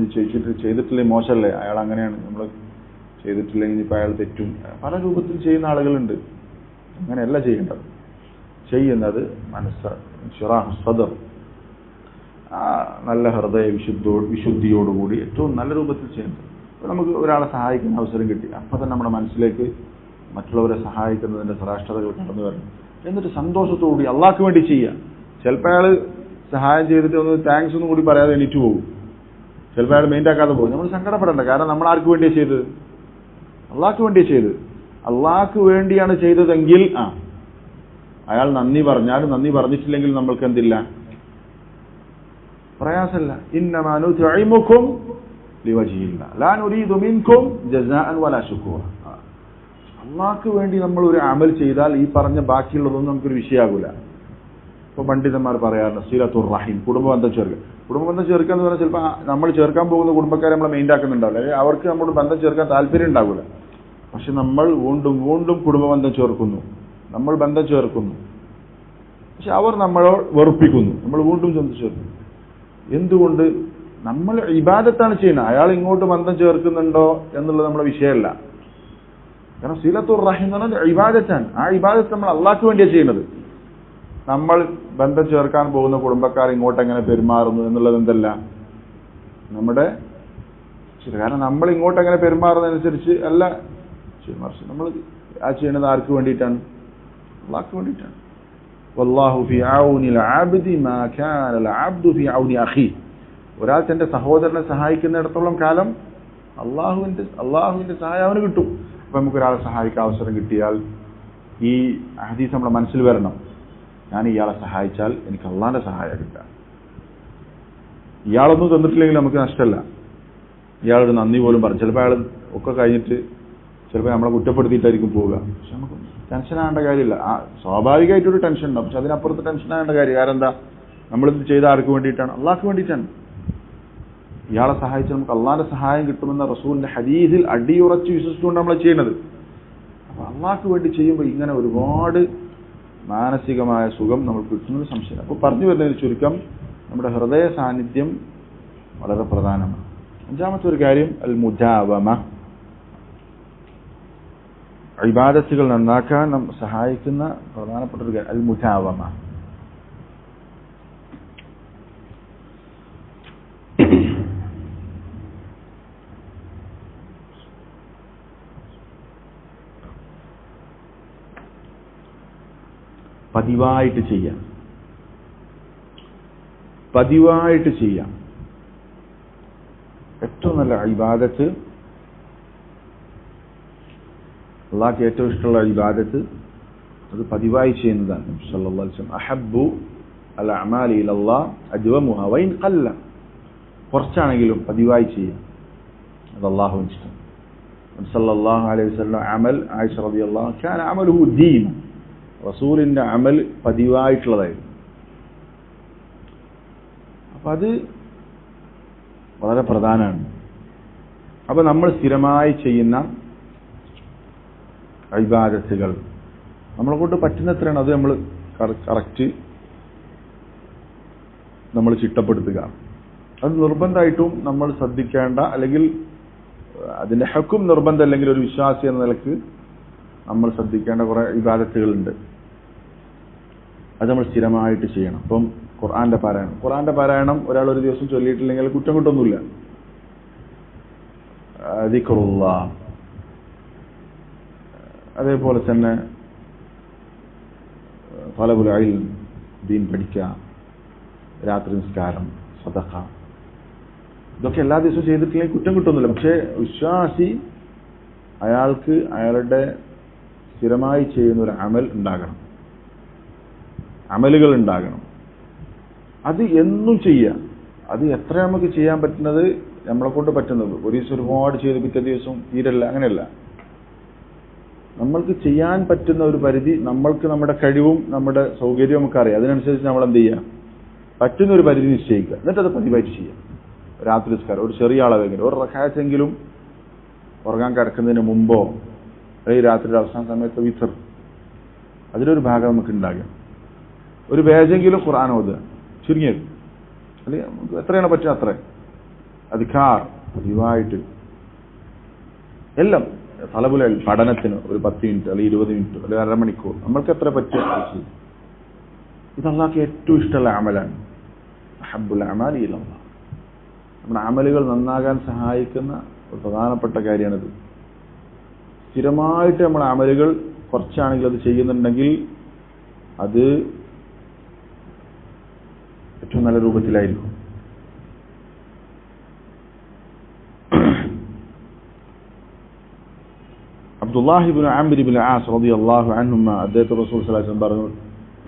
[SPEAKER 1] ചെയ്തിട്ടില്ലെങ്കിൽ മോശമല്ലേ, അയാൾ അങ്ങനെയാണ്, നമ്മൾ ചെയ്തിട്ടില്ലെങ്കിൽ ഇപ്പം അയാൾ തെറ്റും. പല രൂപത്തിൽ ചെയ്യുന്ന ആളുകളുണ്ട്. അങ്ങനെയല്ല ചെയ്യേണ്ടത്. ചെയ്യുന്നത് മനസ്സ് ശിറാഹ് സദർ, ആ നല്ല ഹൃദയ വിശുദ്ധിയോടുകൂടി ഏറ്റവും നല്ല രൂപത്തിൽ ചെയ്യുന്നത്. അപ്പോൾ നമുക്ക് ഒരാളെ സഹായിക്കുന്ന അവസരം കിട്ടി, അപ്പം തന്നെ നമ്മുടെ മനസ്സിലേക്ക് മറ്റുള്ളവരെ സഹായിക്കുന്നതിൻ്റെ ശ്രേഷ്ഠതകൾ കടന്നു വരണം. എന്നിട്ട് സന്തോഷത്തോടുകൂടി അള്ളാഹ്ക്ക് വേണ്ടി ചെയ്യുക. ചിലപ്പോൾ അയാൾ സഹായം ചെയ്തിട്ട് ഒന്ന് താങ്ക്സ് ഒന്നും കൂടി പറയാതെ എണീറ്റ് പോകും, ചിലപ്പോൾ അയാൾ മെയിൻറ്റാക്കാതെ പോകും. നമ്മൾ സങ്കടപ്പെടേണ്ട, കാരണം നമ്മൾ ആർക്ക് വേണ്ടിയാണ് ചെയ്തത്? അള്ളാഹ്ക്ക് വേണ്ടിയാണ് ചെയ്തത്. അള്ളാഹ്ക്ക് വേണ്ടിയാണ് ചെയ്തതെങ്കിൽ അയാൾ നന്ദി പറഞ്ഞാലും നന്ദി പറഞ്ഞിട്ടില്ലെങ്കിൽ നമ്മൾക്ക് എന്തില്ല, പ്രയാസമില്ല. ഇന്നമാ നുത്ഇമുകും ലിവജ്ഹില്ലാഹ് ലാ നുരീദു മിൻകും ജസാഅൻ വലാ ശുക്കൂറ. അള്ളാഹ്ക്ക് വേണ്ടി നമ്മൾ ഒരു അമൽ ചെയ്താൽ ഈ പറഞ്ഞ ബാക്കിയുള്ളതൊന്നും നമുക്കൊരു വിഷയമാകൂല. ഇപ്പൊ പണ്ഡിതന്മാർ പറയാറുണ്ട് സിലത്തുർ റഹീം, കുടുംബബന്ധം ചേർക്കുക. കുടുംബബന്ധം ചേർക്കുക എന്ന് പറഞ്ഞാൽ ചിലപ്പോൾ നമ്മൾ ചേർക്കാൻ പോകുന്ന കുടുംബക്കാരെ നമ്മളെ മെയിൻറ്റാക്കുന്നുണ്ടാവില്ല, അല്ലെങ്കിൽ അവർക്ക് നമ്മുടെ ബന്ധം ചേർക്കാൻ താല്പര്യം ഉണ്ടാവില്ല. പക്ഷെ നമ്മൾ വീണ്ടും വീണ്ടും കുടുംബബന്ധം ചേർക്കുന്നു, നമ്മൾ ബന്ധം ചേർക്കുന്നു, പക്ഷെ അവർ നമ്മളോട് വെറുപ്പിക്കുന്നു, നമ്മൾ വീണ്ടും ചെന്ന് ചേർക്കുന്നു. എന്തുകൊണ്ട്? നമ്മൾ ഇബാദത്താണ് ചെയ്യുന്നത്, അയാൾ ഇങ്ങോട്ട് ബന്ധം ചേർക്കുന്നുണ്ടോ എന്നുള്ളത് നമ്മുടെ വിഷയമല്ല. കാരണം സിലത്തുർ റഹീം എന്ന് പറഞ്ഞാൽ ഇബാദത്താണ്. ആ ഇബാദത്ത് നമ്മൾ അള്ളാഹ്ക്ക് വേണ്ടിയാണ് ചെയ്യുന്നത്. നമ്മൾ ബന്ധം ചേർക്കാൻ പോകുന്ന കുടുംബക്കാർ ഇങ്ങോട്ട് എങ്ങനെ പെരുമാറുന്നു എന്നുള്ളത് എന്തല്ല നമ്മുടെ, കാരണം നമ്മൾ ഇങ്ങോട്ട് എങ്ങനെ പെരുമാറുന്നതനുസരിച്ച് അല്ല, മറിച്ച് നമ്മൾ ആ ചെയ്യുന്നത് ആർക്ക് വേണ്ടിയിട്ടാണ്? അള്ളാഹ്ക്ക് വേണ്ടിയിട്ടാണ്. വല്ലാഹു ഫി ഔനിൽ അബ്ദി മാ കാനൽ അബ്ദു ഫി ഔനി അഖീ. ഒരാൾ തന്റെ സഹോദരനെ സഹായിക്കുന്നിടത്തോളം കാലം അള്ളാഹുവിന്റെ സഹായം അവന് കിട്ടും. അപ്പൊ നമുക്ക് ഒരാളെ സഹായിക്കാൻ അവസരം കിട്ടിയാൽ ഈ ഹദീസ് നമ്മുടെ മനസ്സിൽ വരണം, ഞാൻ ഇയാളെ സഹായിച്ചാൽ എനിക്ക് അള്ളാഹിന്റെ സഹായം കിട്ടാം. ഇയാളൊന്നും തന്നിട്ടില്ലെങ്കിൽ നമുക്ക് നഷ്ടമല്ല. ഇയാളൊരു നന്ദി പോലും പറഞ്ഞു, ചിലപ്പോൾ അയാൾ ഒക്കെ കഴിഞ്ഞിട്ട് ചിലപ്പോൾ നമ്മളെ കുറ്റപ്പെടുത്തിയിട്ടായിരിക്കും പോവുക. പക്ഷെ നമുക്ക് ടെൻഷൻ ആകേണ്ട കാര്യമില്ല. സ്വാഭാവികമായിട്ടൊരു ടെൻഷൻ ഉണ്ടാവും, പക്ഷെ അതിനപ്പുറത്ത് ടെൻഷൻ ആകേണ്ട കാര്യം. കാരണം എന്താ? നമ്മളിത് ചെയ്ത ആർക്ക് വേണ്ടിയിട്ടാണ്? അള്ളാഹ്ക്ക് വേണ്ടിയിട്ടാണ്. ഇയാളെ സഹായിച്ചാൽ നമുക്ക് അള്ളാഹിന്റെ സഹായം കിട്ടുമെന്ന റസൂലിന്റെ ഹദീസിൽ അടിയുറച്ച് വിശ്വസിച്ചുകൊണ്ട് നമ്മൾ ചെയ്യുന്നത്. അപ്പൊ അള്ളാഹ്ക്ക് വേണ്ടി ചെയ്യുമ്പോൾ ഇങ്ങനെ ഒരുപാട് മാനസികമായ സുഖം നമുക്ക് കിട്ടുന്നത് സംശയം. അപ്പോൾ പറഞ്ഞു വരുന്നതിന് ചുരുക്കം നമ്മുടെ ഹൃദയ സാന്നിധ്യം വളരെ പ്രധാനമാണ്. അഞ്ചാമത്തെ ഒരു കാര്യം അൽ മുജാവമ, ഇബാദത്തുകൾ നന്നാക്കാൻ സഹായിക്കുന്ന പ്രധാനപ്പെട്ട ഒരു കാര്യം അൽ മുജാവമ. പതിവായിട്ട് ചെയ്യാം. പതിവായിട്ട് ചെയ്യാം. ഏറ്റവും നല്ല ഇബാദത്ത്, അള്ളാഹ്ക്ക് ഏറ്റവും ഇഷ്ടമുള്ള ഇബാദത്ത് അത് പതിവായി ചെയ്യുന്നതാണ്. നബി സല്ലല്ലാഹു അലൈഹി വസല്ലം അഹബ്ബു അൽ അഅമാലി ഇലല്ലാഹ് അദ്വമുഹാ വഇൻ ഖല്ല, കുറച്ചാണെങ്കിലും പതിവായി ചെയ്യാം, അത് അള്ളാഹുവിന് ഇഷ്ടം. നബി സല്ലല്ലാഹു അലൈഹി വസല്ലം അമൽ, ആയിഷ റളിയല്ലാഹു അൻഹ കാന അമലുഹു ദീൻ, റസൂലിന്റെ അമൽ പതിവായിട്ടുള്ളതായിരുന്നു. അപ്പൊ അത് വളരെ പ്രധാനമാണ്. അപ്പൊ നമ്മൾ സ്ഥിരമായി ചെയ്യുന്ന ഇബാദത്തുകൾ നമ്മളെ കൊണ്ട് പറ്റുന്നത്രയാണ് അത് നമ്മൾ കറക്റ്റ് നമ്മൾ ചിട്ടപ്പെടുത്തുക. അത് നിർബന്ധമായിട്ടും നമ്മൾ ശ്രദ്ധിക്കേണ്ട, അല്ലെങ്കിൽ അതിന്റെ ഹക്കും നിർബന്ധം അല്ലെങ്കിൽ ഒരു വിശ്വാസി എന്ന നിലക്ക് നമ്മൾ ശ്രദ്ധിക്കേണ്ട കുറെ ഇബാദത്തുകളുണ്ട്. അത് നമ്മൾ സ്ഥിരമായിട്ട് ചെയ്യണം. അപ്പം ഖുർആന്റെ പാരായണം ഒരാൾ ഒരു ദിവസം ചൊല്ലിയിട്ടില്ലെങ്കിൽ കുറ്റം കിട്ടൊന്നുമില്ല. ദിക്റുല്ലാഹ്, അതേപോലെ തന്നെ തലബുൽ ഇൽം, ദീൻ പഠിക്കുക, രാത്രി നിസ്കാരം, സദഖ, ഇതൊക്കെ എല്ലാ ദിവസവും ചെയ്തിട്ടില്ലെങ്കിൽ കുറ്റം കിട്ടുന്നില്ല. പക്ഷെ വിശ്വാസി അയാൾക്ക് അയാളുടെ സ്ഥിരമായി ചെയ്യുന്ന ഒരു അമൽ ഉണ്ടാകണം, അമലുകൾ ഉണ്ടാകണം. അത് എന്നും ചെയ്യാം. അത് എത്ര നമുക്ക് ചെയ്യാൻ പറ്റുന്നത് നമ്മളെ കൊണ്ട് പറ്റുന്നത്. ഒരു ദിവസം ഒരുപാട് ചെയ്ത് പിറ്റേ ദിവസം തീരല്ല, അങ്ങനെയല്ല. നമ്മൾക്ക് ചെയ്യാൻ പറ്റുന്ന ഒരു പരിധി, നമ്മൾക്ക് നമ്മുടെ കഴിവും നമ്മുടെ സൗകര്യവും നമുക്ക് അറിയാം. അതിനനുസരിച്ച് നമ്മൾ എന്ത് ചെയ്യുക, പറ്റുന്ന ഒരു പരിധി നിശ്ചയിക്കുക, എന്നിട്ട് അത് പതിവായിട്ട് ചെയ്യാം. രാത്രി നിസ്കാരം ഒരു ചെറിയ അളവെങ്കിലും, ഒരു റക്അത്തെങ്കിലും ഉറങ്ങാൻ കിടക്കുന്നതിന് മുമ്പോ അല്ലെങ്കിൽ രാത്രിയുടെ അവസാന സമയത്ത് വിത്ർ, അതിലൊരു ഭാഗം നമുക്ക് ഉണ്ടാകുക. ഒരു പേജെങ്കിലും ഖുർആൻ ഓതുക, ചുരുങ്ങിയത്, അല്ലെങ്കിൽ നമുക്ക് എത്രയാണ് പറ്റുക അത്ര. അദ്കാർ പതിവായിട്ട് എല്ലാം, തലബുൽ ഇൽം പഠനത്തിന് ഒരു 10 മിനിറ്റ് അല്ലെങ്കിൽ 20 മിനിറ്റ് അല്ലെങ്കിൽ അരമണിക്കൂർ നമ്മൾക്ക് എത്ര പറ്റുക ചെയ്യും. ഇത് അല്ലാഹ്ക്ക് ഏറ്റവും ഇഷ്ടമുള്ള അമലാണ്. അഹബ്ബുൽ അഅമാലി ഇലല്ലാഹ്. നമ്മുടെ അമലുകൾ നന്നാകാൻ സഹായിക്കുന്ന ഒരു പ്രധാനപ്പെട്ട കാര്യമാണിത്. സ്ഥിരമായിട്ട് നമ്മുടെ അമലുകൾ കുറച്ചാണെങ്കിൽ അത് ചെയ്യുന്നുണ്ടെങ്കിൽ അത് ഏറ്റവും നല്ല രൂപത്തിലായിരിക്കും. അബ്ദുല്ലാഹി ഇബ്നു അംർ ഇബ്നു ആസ് റളിയല്ലാഹു അൻഹുമാ അദ്ദേഹത്തെ റസൂൽ സ്വല്ലല്ലാഹു അലൈഹി വസല്ലം പറഞ്ഞു,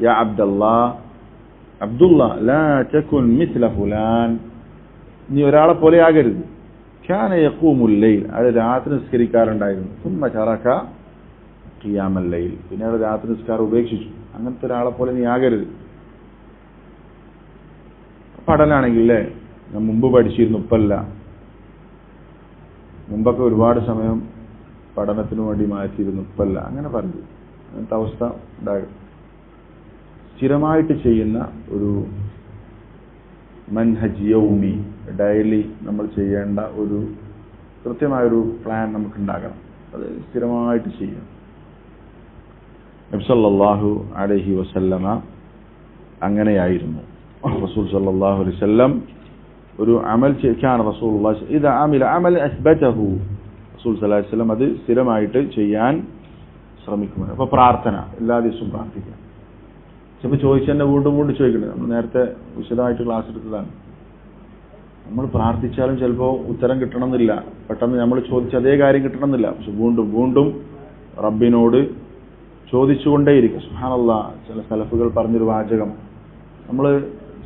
[SPEAKER 1] യാ അബ്ദുല്ലാഹ്, അബ്ദുല്ലാ ലാ തകുൻ മിസ്ല ഫുലാൻ, നീ ഒരാളെ പോലെ ആകരുത്. കാന യഖൂമുൽ ലൈൽ, അയാൾ രാത്രി നിസ്കരിക്കാറുണ്ടായിരുന്നു. സുമ്മ തറക ഖിയാമൽ ലൈൽ, പിന്നെ അയാൾ രാത്രി നിസ്കാരം ഉപേക്ഷിച്ചു. അങ്ങനത്തെ ഒരാളെ പോലെ നീ ആകരുത്. പഠനാണെങ്കിലേ, ഞാൻ മുമ്പ് പഠിച്ചിരുന്നു, ഇപ്പല്ല. മുമ്പൊക്കെ ഒരുപാട് സമയം പഠനത്തിന് വേണ്ടി മാറ്റിയിരുന്നു, ഇപ്പല്ല. അങ്ങനെ പറഞ്ഞു. അങ്ങനത്തെ അവസ്ഥ ഉണ്ടാകും. സ്ഥിരമായിട്ട് ചെയ്യുന്ന ഒരു മൻഹജ് യൗമി, ഡെയിലി നമ്മൾ ചെയ്യേണ്ട ഒരു കൃത്യമായൊരു പ്ലാൻ നമുക്കുണ്ടാകണം. അത് സ്ഥിരമായിട്ട് ചെയ്യാം. നബി സല്ലല്ലാഹു അലൈഹി വസല്ലമ അങ്ങനെയായിരുന്നു. റസൂൽ സല്ലല്ലാഹു അലൈഹി വസല്ലം ഒരു അമൽ ചെയ്യാൻ റസൂലുള്ളാഹി ഇദാ അമില അമൽ അസ്ബതഹു, റസൂൽ സല്ലല്ലാഹു അലൈഹി വസല്ലം അത് സ്ഥിരമായിട്ട് ചെയ്യാൻ ശ്രമിക്കുന്നു. അപ്പോൾ പ്രാർത്ഥന, എല്ലാ ദിവസവും പ്രാർത്ഥിക്കുക. ചിലപ്പോൾ ചോദിച്ചെന്നെ വീണ്ടും വീണ്ടും ചോദിക്കുന്നത്, നമ്മൾ നേരത്തെ വിശദമായിട്ട് ക്ലാസ് എടുത്തതാണ്. നമ്മൾ പ്രാർത്ഥിച്ചാലും ചിലപ്പോൾ ഉത്തരം കിട്ടണമെന്നില്ല, പെട്ടെന്ന് നമ്മൾ ചോദിച്ച അതേ കാര്യം കിട്ടണമെന്നില്ല. പക്ഷെ വീണ്ടും വീണ്ടും റബ്ബിനോട് ചോദിച്ചുകൊണ്ടേയിരിക്കും. സുബ്ഹാനല്ലാഹ്, ചില സലഫുകൾ പറഞ്ഞൊരു വാചകം, നമ്മൾ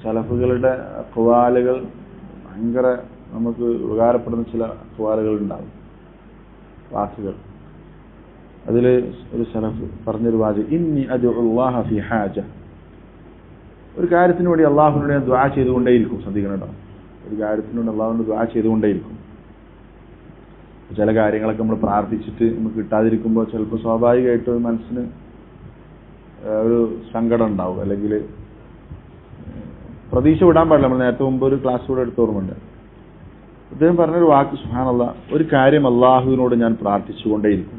[SPEAKER 1] സലഫുകളുടെ ഖുവാലുകൾ ഭയങ്കര നമുക്ക് ഉപകാരപ്പെടുന്ന ചില ഖുവാലുകൾ ഉണ്ടാകും, വാക്കുകൾ. അതിൽ ഒരു സലഫ് പറഞ്ഞൊരു വാചകം, ഇന്നി അദ്ഉല്ലാഹ ഫി ഹാജ, ഒരു കാര്യത്തിന് വേണ്ടി അള്ളാഹുവിനോട് ഞാൻ ദുആ ചെയ്തുകൊണ്ടേയിരിക്കും. ശ്രദ്ധിക്കണം കേട്ടോ, ഒരു കാര്യത്തിനോട് അള്ളാഹുവിനോട് ദുആ ചെയ്തുകൊണ്ടേയിരിക്കും. ചില കാര്യങ്ങളൊക്കെ നമ്മൾ പ്രാർത്ഥിച്ചിട്ട് നമുക്ക് കിട്ടാതിരിക്കുമ്പോൾ ചിലപ്പോൾ സ്വാഭാവികമായിട്ട് മനസ്സിന് ഒരു സങ്കടം ഉണ്ടാവും, അല്ലെങ്കിൽ പ്രതീക്ഷ വിടാൻ പാടില്ല. നമ്മൾ നേരത്തെ മുമ്പ് ഒരു ക്ലാസ് കൂടെ എടുത്ത് ഓർമ്മയുണ്ട്. അദ്ദേഹം പറഞ്ഞൊരു വാക്ക്, സുബ്ഹാനല്ലാഹ്, ഒരു കാര്യം അള്ളാഹുവിനോട് ഞാൻ പ്രാർത്ഥിച്ചുകൊണ്ടേയിരിക്കും.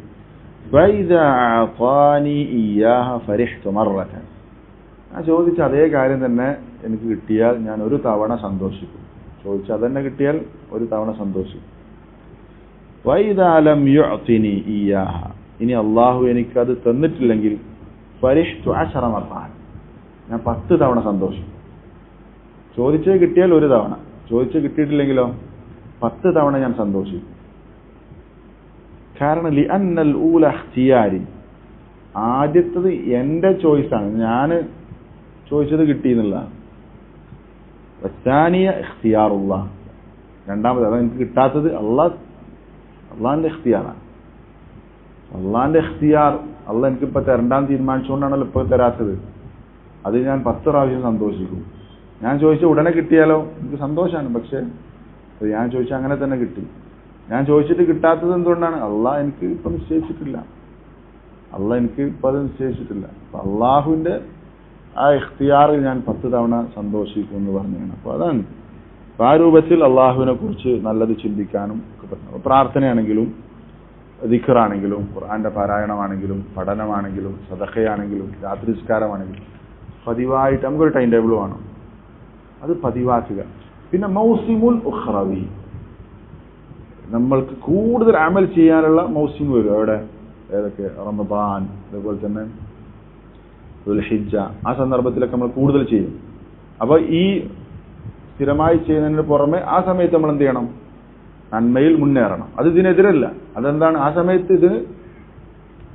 [SPEAKER 1] ഞാൻ ചോദിച്ച അതേ കാര്യം തന്നെ എനിക്ക് കിട്ടിയാൽ ഞാൻ ഒരു തവണ സന്തോഷിക്കും. ചോദിച്ച അതന്നെ കിട്ടിയാൽ ഒരു തവണ സന്തോഷിക്കും. ഇനി അള്ളാഹു എനിക്കത് തന്നിട്ടില്ലെങ്കിൽ ഫരിഹ്തു 10 മർറ, ഞാൻ 10 തവണ സന്തോഷിക്കും. ചോദിച്ചത് കിട്ടിയാൽ 1 തവണ, ചോദിച്ചത് കിട്ടിയിട്ടില്ലെങ്കിലോ 10 തവണ ഞാൻ സന്തോഷിക്കും. കാരണം ലിഅന്നൽ ഊല ഇഖ്തിയാരി, ആദ്യത്തത് എന്റെ ചോയ്സാണ്, ഞാൻ ചോദിച്ചത് കിട്ടിയെന്നുള്ളതാണ്. വസ്സാനിയ ഇഖ്തിയാറുല്ലാഹ്, രണ്ടാമത് അത് എനിക്ക് കിട്ടാത്തത് അള്ളാഹിന്റെ ഇഖ്തിയാറാണ്. അള്ളാഹിന്റെ ഇഖ്തിയാർ, അള്ളാഹ് എനിക്കിപ്പോ തരണ്ടാന്ന് തീരുമാനിച്ചുകൊണ്ടാണല്ലോ ഇപ്പോൾ തരാത്തത്. അത് ഞാൻ 10 പ്രാവശ്യം സന്തോഷിക്കും. ഞാൻ ചോദിച്ച ഉടനെ കിട്ടിയാലോ എനിക്ക് സന്തോഷമാണ്, പക്ഷെ ഞാൻ ചോദിച്ച അങ്ങനെ തന്നെ കിട്ടി. ഞാൻ ചോദിച്ചിട്ട് കിട്ടാത്തത് എന്തുകൊണ്ടാണ്? അള്ളാഹ് എനിക്ക് ഇപ്പൊ നിശ്ചയിച്ചിട്ടില്ല, അള്ളാഹ് എനിക്ക് ഇപ്പൊ അത് നിശ്ചയിച്ചിട്ടില്ല. അപ്പൊ അള്ളാഹുവിന്റെ ആ ഇഖ്തിയാറിൽ ഞാൻ 10 തവണ സന്തോഷിക്കും എന്ന് പറഞ്ഞാണ്. അപ്പൊ അതാണ് ആ രൂപത്തിൽ അള്ളാഹുവിനെ കുറിച്ച് നല്ലത് ചിന്തിക്കാനും ഒക്കെ പറ്റും. പ്രാർത്ഥനയാണെങ്കിലും ദിക്റാണെങ്കിലും ഖുർആന്റെ പാരായണമാണെങ്കിലും പഠനമാണെങ്കിലും സദഖയാണെങ്കിലും രാത്രി നിസ്കാരമാണെങ്കിലും പതിവായിട്ട് നമുക്കൊരു ടൈം ടേബിൾ വേണം, അത് പതിവാക്കുക. പിന്നെ മൗസിമുൽ ഉഖ്റവി, നമ്മൾക്ക് കൂടുതൽ അമൽ ചെയ്യാനുള്ള മൗസിം വരും. അവിടെ ഏതൊക്കെ? റമദാൻ, അതുപോലെ തന്നെ ദുൽഹിജ്ജ, ആ സന്ദർഭത്തിലൊക്കെ നമ്മൾ കൂടുതൽ ചെയ്യും. അപ്പൊ ഈ സ്ഥിരമായി ചെയ്യുന്നതിന് പുറമെ ആ സമയത്ത് നമ്മൾ എന്ത് ചെയ്യണം? നന്മയിൽ മുന്നേറണം. അത് ഇതിനെതിരല്ല. അതെന്താണ്? ആ സമയത്ത് ഇത്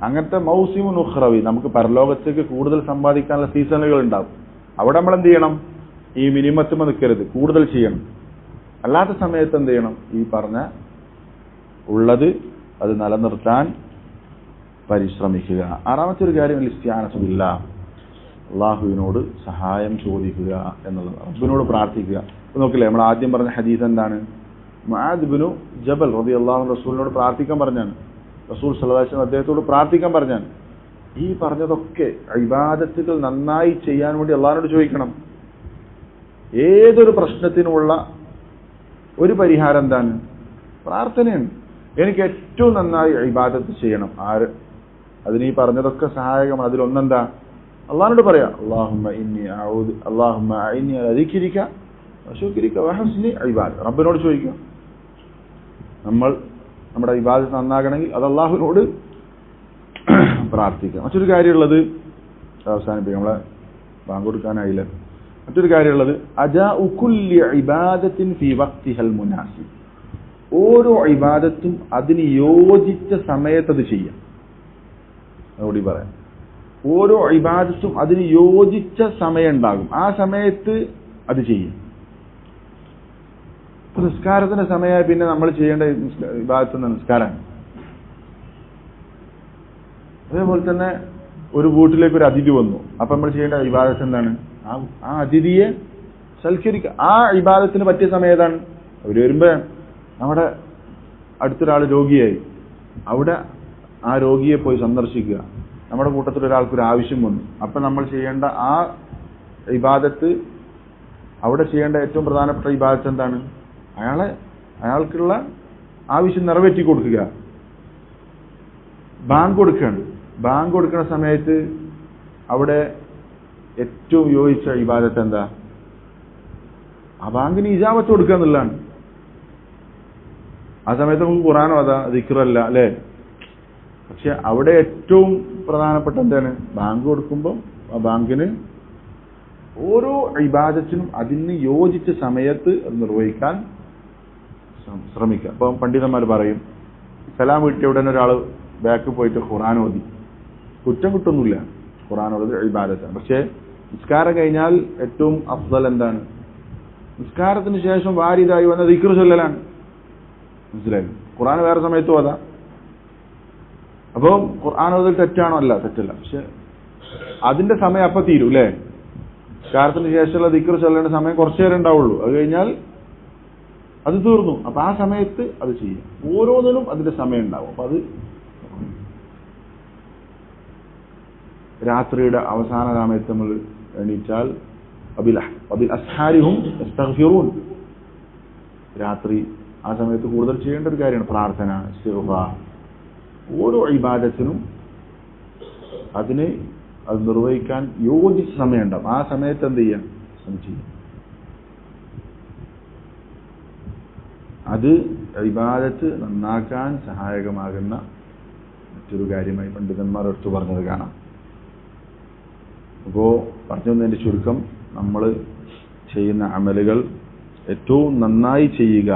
[SPEAKER 1] അങ്ങനത്തെ മൗസിമുൻ ഉഖ്റവി, നമുക്ക് പരലോകത്തേക്ക് കൂടുതൽ സമ്പാദിക്കാനുള്ള സീസണുകൾ ഉണ്ടാവും. അവിടെ നമ്മൾ എന്ത് ചെയ്യണം? ഈ മിനിമത്തും നിൽക്കരുത്, കൂടുതൽ ചെയ്യണം. അല്ലാത്ത സമയത്ത് എന്ത് ചെയ്യണം? ഈ പറഞ്ഞ ഉള്ളത് അത് നിലനിർത്താൻ പരിശ്രമിക്കുക. ആറാമത്തെ ഒരു കാര്യം ഇസ്തിആനത്തു ബില്ലാഹ്, അള്ളാഹുവിനോട് സഹായം ചോദിക്കുക എന്നുള്ളത്, റബ്ബിനോട് പ്രാർത്ഥിക്കുക. ഇപ്പൊ നോക്കില്ലേ, നമ്മൾ ആദ്യം പറഞ്ഞ ഹദീസ് എന്താണ്? മുആദ് ഇബ്നു ജബൽ റളിയല്ലാഹു അൻഹു റസൂലിനോട് പ്രാർത്ഥിക്കാൻ പറഞ്ഞാണ്. റസൂൽ സല്ലല്ലാഹു അലൈഹി വസല്ലം അദ്ദേഹത്തോട് പ്രാർത്ഥിക്കാൻ പറഞ്ഞാണ്. ഈ പറഞ്ഞതൊക്കെ ഇബാദത്തുകൾ നന്നായി ചെയ്യാൻ വേണ്ടി അള്ളാഹിനോട് ചോദിക്കണം. ഏതൊരു പ്രശ്നത്തിനുമുള്ള ഒരു പരിഹാരം എന്താണ്? പ്രാർത്ഥനയാണ്. എനിക്ക് ഏറ്റവും നന്നായി ഇബാദത്ത് ചെയ്യണം. അതിന് ഈ പറഞ്ഞതൊക്കെ സഹായകമാണ്. അതിലൊന്നെന്താ? അള്ളാഹിനോട് പറയാം, അല്ലാഹുമ്മ അഇന്നി അലാ ദിക്രിക വശുക്രിക വഹുസ്നി ഇബാദ. റബ്ബിനോട് ചോദിക്കുക. നമ്മുടെ ഇബാദത്ത് നന്നാകണമെങ്കിൽ അത് അള്ളാഹുവിനോട് പ്രാർത്ഥിക്കുക. മറ്റൊരു കാര്യമുള്ളത്, അവസാനിപ്പിക്കാം, നമ്മളെ ബാങ്ക് കൊടുക്കാനായില്ല. മറ്റൊരു കാര്യമുള്ളത്, അജാഉ കുല്ലി ഇബാദത്തിൻ ഫീ വഖ്തിഹൽ മുനാസിബ്, ഓരോ ഇബാദത്തും അതിന് യോജിച്ച സമയത്ത് അത് ചെയ്യാം. അതുകൂടി പറയാം. ഓരോ ഇബാദത്തും അതിന് യോജിച്ച സമയം ഉണ്ടാകും, ആ സമയത്ത് അത് ചെയ്യും. നിസ്കാരത്തിന്റെ സമയമായി പിന്നെ നമ്മൾ ചെയ്യേണ്ട ഇബാദത്ത് നിസ്കാരമാണ്. അതേപോലെ തന്നെ ഒരു വീട്ടിലേക്ക് ഒരു അതിഥി വന്നു, അപ്പൊ നമ്മൾ ചെയ്യേണ്ട ഇബാദത്ത് എന്താണ്? ആ അതിഥിയെ സൽക്കരിക്കുക. ആ ഇബാദത്തിന് പറ്റിയ സമയം ഏതാണ്? അവര് വരുമ്പോ നമ്മുടെ അടുത്തൊരാൾ രോഗിയായി, അവിടെ ആ രോഗിയെ പോയി സന്ദർശിക്കുക. നമ്മുടെ കൂട്ടത്തിൽ ഒരാൾക്കൊരു ആവശ്യം വന്നു, അപ്പൊ നമ്മൾ ചെയ്യേണ്ട ആ ഇബാദത്ത്, അവിടെ ചെയ്യേണ്ട ഏറ്റവും പ്രധാനപ്പെട്ട ഇബാദത്ത് എന്താണ്? അയാൾക്കുള്ള ആവശ്യം നിറവേറ്റി കൊടുക്കുക. ബാങ്ക് കൊടുക്കുകയാണ്. ബാങ്ക് കൊടുക്കുന്ന സമയത്ത് അവിടെ ഏറ്റവും യോജിച്ച ഇബാദത്ത് എന്താ? ആ ബാങ്കിന് ഇജാബത്ത് കൊടുക്കുക എന്നുള്ളതാണ്. ആ സമയത്ത് നമുക്ക് ഖുർആനോ അതാ ദിക്റല്ല അല്ലെ? പക്ഷെ അവിടെ ഏറ്റവും പ്രധാനപ്പെട്ട എന്താണ്? ബാങ്ക് കൊടുക്കുമ്പോൾ ആ ബാങ്കിന് ഓരോ ഇബാദത്തിനും അതിന് യോജിച്ച സമയത്ത് അത് നിർവഹിക്കാൻ ശ്രമിക്കുക. അപ്പം പണ്ഡിതന്മാർ പറയും, സലാം വീട്ടിയ ഉടനെ ഒരാൾ ബാക്ക് പോയിട്ട് ഖുർആൻ ഓതി, കുറ്റം കിട്ടുന്നില്ല, ഖുർആൻ ഓതി ഇബാദത്താണ്. പക്ഷെ നിസ്കാരം കഴിഞ്ഞാൽ ഏറ്റവും അഫ്ദൽ എന്താണ്? നിസ്കാരത്തിന് ശേഷം വാരിദായി വന്ന ദിക്ർ ചൊല്ലലാണ്. മനസ്സിലായി? ഖുർആൻ വേറെ സമയത്ത് ഓതാ. അപ്പോൾ ഖുർആൻ ഓതൽ തെറ്റാണോ? അല്ല, തെറ്റല്ല. പക്ഷെ അതിന്റെ സമയം അപ്പൊ തീരും അല്ലേ? നിസ്കാരത്തിന് ശേഷമുള്ള ദിക്ർ ചൊല്ലേണ്ട സമയം കുറച്ചു നേരം ഉണ്ടാവുള്ളൂ, അത് കഴിഞ്ഞാൽ അത് തീർന്നു. അപ്പൊ ആ സമയത്ത് അത് ചെയ്യും. ഓരോന്നിനും അതിന്റെ സമയം ഉണ്ടാവും. അപ്പൊ അത് രാത്രിയുടെ അവസാന സമയത്ത് നമ്മൾ എണീറ്റാൽ അസ്ഹാരിഹും യസ്തഗ്ഫിറൂൻ, രാത്രി ആ സമയത്ത് കൂടുതൽ ചെയ്യേണ്ട ഒരു കാര്യമാണ് പ്രാർത്ഥന, ഇസ്തിഗ്ഫാർ. ഓരോ ഇബാദത്തിനും അത് നിർവഹിക്കാൻ യോജിച്ച സമയം ഉണ്ടാവും. ആ സമയത്ത് എന്ത് ചെയ്യാം? അത് ചെയ്യാം. അത് ഇബാദത്ത് നന്നാക്കാൻ സഹായകമാകുന്ന മറ്റൊരു കാര്യമായി പണ്ഡിതന്മാർ എടുത്തു പറഞ്ഞത് കാണാം. അപ്പോൾ പറഞ്ഞു വന്നതിൻ്റെ ചുരുക്കം, നമ്മൾ ചെയ്യുന്ന അമലുകൾ ഏറ്റവും നന്നായി ചെയ്യുക,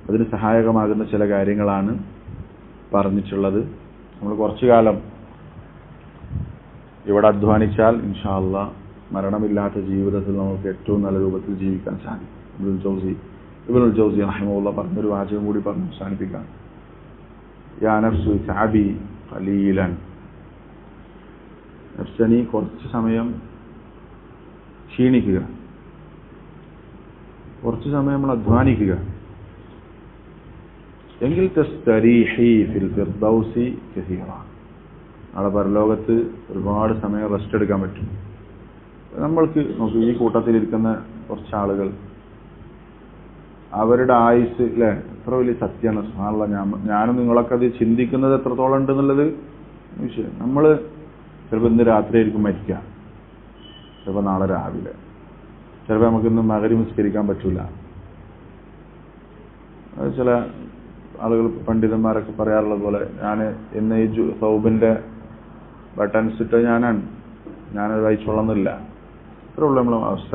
[SPEAKER 1] അതിന് സഹായകമാകുന്ന ചില കാര്യങ്ങളാണ് പറഞ്ഞിട്ടുള്ളത്. നമ്മൾ കുറച്ചു കാലം ഇവിടെ അധ്വാനിച്ചാൽ ഇൻഷാ അല്ലാഹ് മരണമില്ലാത്ത ജീവിതത്തിൽ നമുക്ക് ഏറ്റവും നല്ല രൂപത്തിൽ ജീവിക്കാൻ സാധിക്കും. ഇബ്നുൽ ജൗസി റഹിമഹുല്ലാഹ് പറഞ്ഞൊരു വാചകം കൂടി പറഞ്ഞ് അവസാനിപ്പിക്കാം. യാ നഫ്സു തഅബി ഖലീലൻ, നഫ്സനി കുറച്ച് സമയം ക്ഷീണിക്കുക, കുറച്ച് സമയം നമ്മൾ അധ്വാനിക്കുക, എങ്കിൽ തസ്തരീഹി ഫിൽ ഫിർദൗസി കസീറ, നാളെ പരലോകത്ത് ഒരുപാട് സമയം റെസ്റ്റ് എടുക്കാൻ പറ്റും. നമ്മൾക്ക് നോക്കൂ, ഈ കൂട്ടത്തിലിരിക്കുന്ന കുറച്ച് ആളുകൾ അവരുടെ ആയുസ് അല്ലേ എത്ര വലിയ സത്യമാണ്. സുബ്ഹാനല്ലാഹ്, ഞാനും നിങ്ങളൊക്കെ അത് ചിന്തിക്കുന്നത് എത്രത്തോളം ഉണ്ട് എന്നുള്ളത് വിഷയം. നമ്മൾ ചിലപ്പോൾ ഇന്ന് രാത്രി ആയിരിക്കും മരിക്കുക, ചിലപ്പോൾ നാളെ രാവിലെ, ചിലപ്പോൾ നമുക്കിന്ന് മഗ്‌രിബ് നിസ്കരിക്കാൻ പറ്റൂല. ചില ആളുകൾ പണ്ഡിതന്മാരൊക്കെ പറയാറുള്ളത് പോലെ, ഞാൻ ഇന്ന് ഈ സൗബിന്റെ ബട്ടൺസ് ഇട്ട് ഞാനത് വായിച്ചോളുന്നില്ല. ഇത്രയുള്ള നമ്മളെ അവസ്ഥ.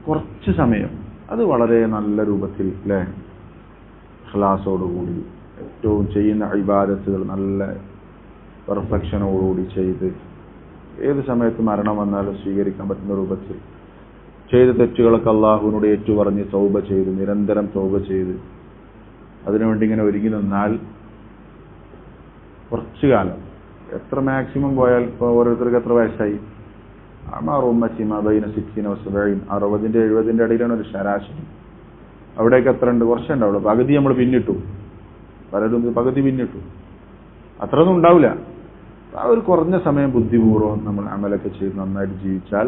[SPEAKER 1] കുറച്ച് സമയം അത് വളരെ നല്ല രൂപത്തിൽ അല്ലേ ഖലാസോടുകൂടി ഏറ്റവും ചെയ്യുന്ന ഇബാദത്തുകൾ നല്ല പെർഫെക്ഷനോടുകൂടി ചെയ്ത് ഏത് സമയത്ത് മരണം വന്നാലും സ്വീകരിക്കാൻ പറ്റുന്ന രൂപത്തിൽ ചെയ്ത തെറ്റുകളൊക്കെ അള്ളാഹുവിനോട് ഏറ്റുപറഞ്ഞ് തൗബ ചെയ്ത് നിരന്തരം തൗബ ചെയ്ത് അതിനുവേണ്ടി ഇങ്ങനെ ഒരുങ്ങി നിന്നാൽ കുറച്ചു കാലം, എത്ര മാക്സിമം പോയാൽ ഇപ്പോൾ ഓരോരുത്തർക്ക് എത്ര വയസ്സായി, 60-70 ഇടയിലാണ് ഒരു ശരാശരി. അവിടേക്ക് എത്ര ഉണ്ട്? കുറച്ചുണ്ടാവുള്ളൂ. പകുതി നമ്മൾ പിന്നിട്ടു, പലരും പകുതി പിന്നിട്ടു, അത്രയൊന്നും ഉണ്ടാവില്ല. ആ ഒരു കുറഞ്ഞ സമയം ബുദ്ധിപൂർവ്വം നമ്മൾ അമലൊക്കെ ചെയ്ത് നന്നായിട്ട് ജീവിച്ചാൽ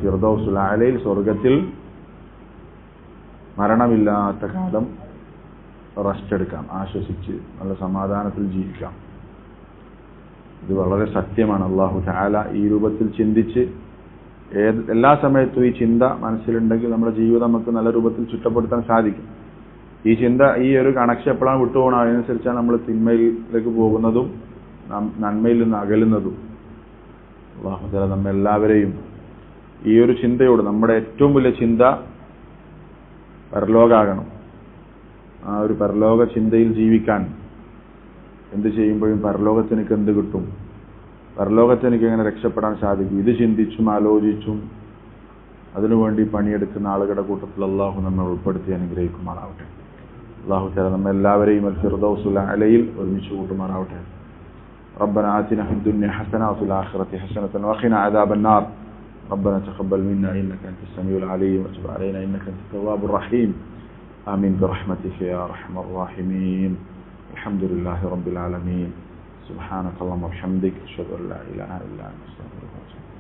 [SPEAKER 1] ഫിർദൗസുൽ അലയിൽ സ്വർഗത്തിൽ മരണമില്ലാത്ത കാലം റെസ്റ്റ് എടുക്കാം, ആശ്വസിച്ച് നല്ല സമാധാനത്തിൽ ജീവിക്കാം. ഇത് വളരെ സത്യമാണ്. അല്ലാഹു തആല ഈ രൂപത്തിൽ ചിന്തിച്ച് എല്ലാ സമയത്തും ഈ ചിന്ത മനസ്സിലുണ്ടെങ്കിൽ നമ്മുടെ ജീവിതം നമുക്ക് നല്ല രൂപത്തിൽ ചിട്ടപ്പെടുത്താൻ സാധിക്കും. ഈ ചിന്ത, ഈ ഒരു കണക്ഷൻ എപ്പോഴാണ് വിട്ടുപോകണം, അതിനനുസരിച്ചാണ് നമ്മൾ തിന്മയിലേക്ക് പോകുന്നതും നന്മയിൽ നിന്ന് അകലുന്നതും. അല്ലാഹു തആല നമ്മെല്ലാവരെയും ഈ ഒരു ചിന്തയോട്, നമ്മുടെ ഏറ്റവും വലിയ ചിന്ത പരലോകാകണം. ആ ഒരു പരലോക ചിന്തയിൽ ജീവിക്കാൻ എന്ത് ചെയ്യുമ്പോഴും പരലോകത്ത് എനിക്ക് എന്ത് കിട്ടും, പരലോകത്ത് എനിക്ക് എങ്ങനെ രക്ഷപ്പെടാൻ സാധിക്കും, ഇത് ചിന്തിച്ചും ആലോചിച്ചും അതിനുവേണ്ടി പണിയെടുക്കുന്ന ആളുകളുടെ കൂട്ടത്തിൽ അള്ളാഹു നമ്മെ ഉൾപ്പെടുത്തി അനുഗ്രഹിക്കുമാറാവട്ടെ. അള്ളാഹു തആല നമ്മെല്ലാവരെയും അൽ ഫിർദൗസുൽ അലയിൽ ഒരുമിച്ച് കൂട്ടുമാറാവട്ടെ. ربنا آتنا في الدنيا حسنة وفي الآخرة حسنة وقنا عذاب النار. ربنا تقبل منا إنك أنت السميع العليم وتب علينا إنك أنت التواب الرحيم. آمين برحمتك يا أرحم الراحمين. الحمد لله رب العالمين. سبحانك اللهم وبحمدك أشهد أن لا إله إلا أنت أستغفرك وأتوب إليك.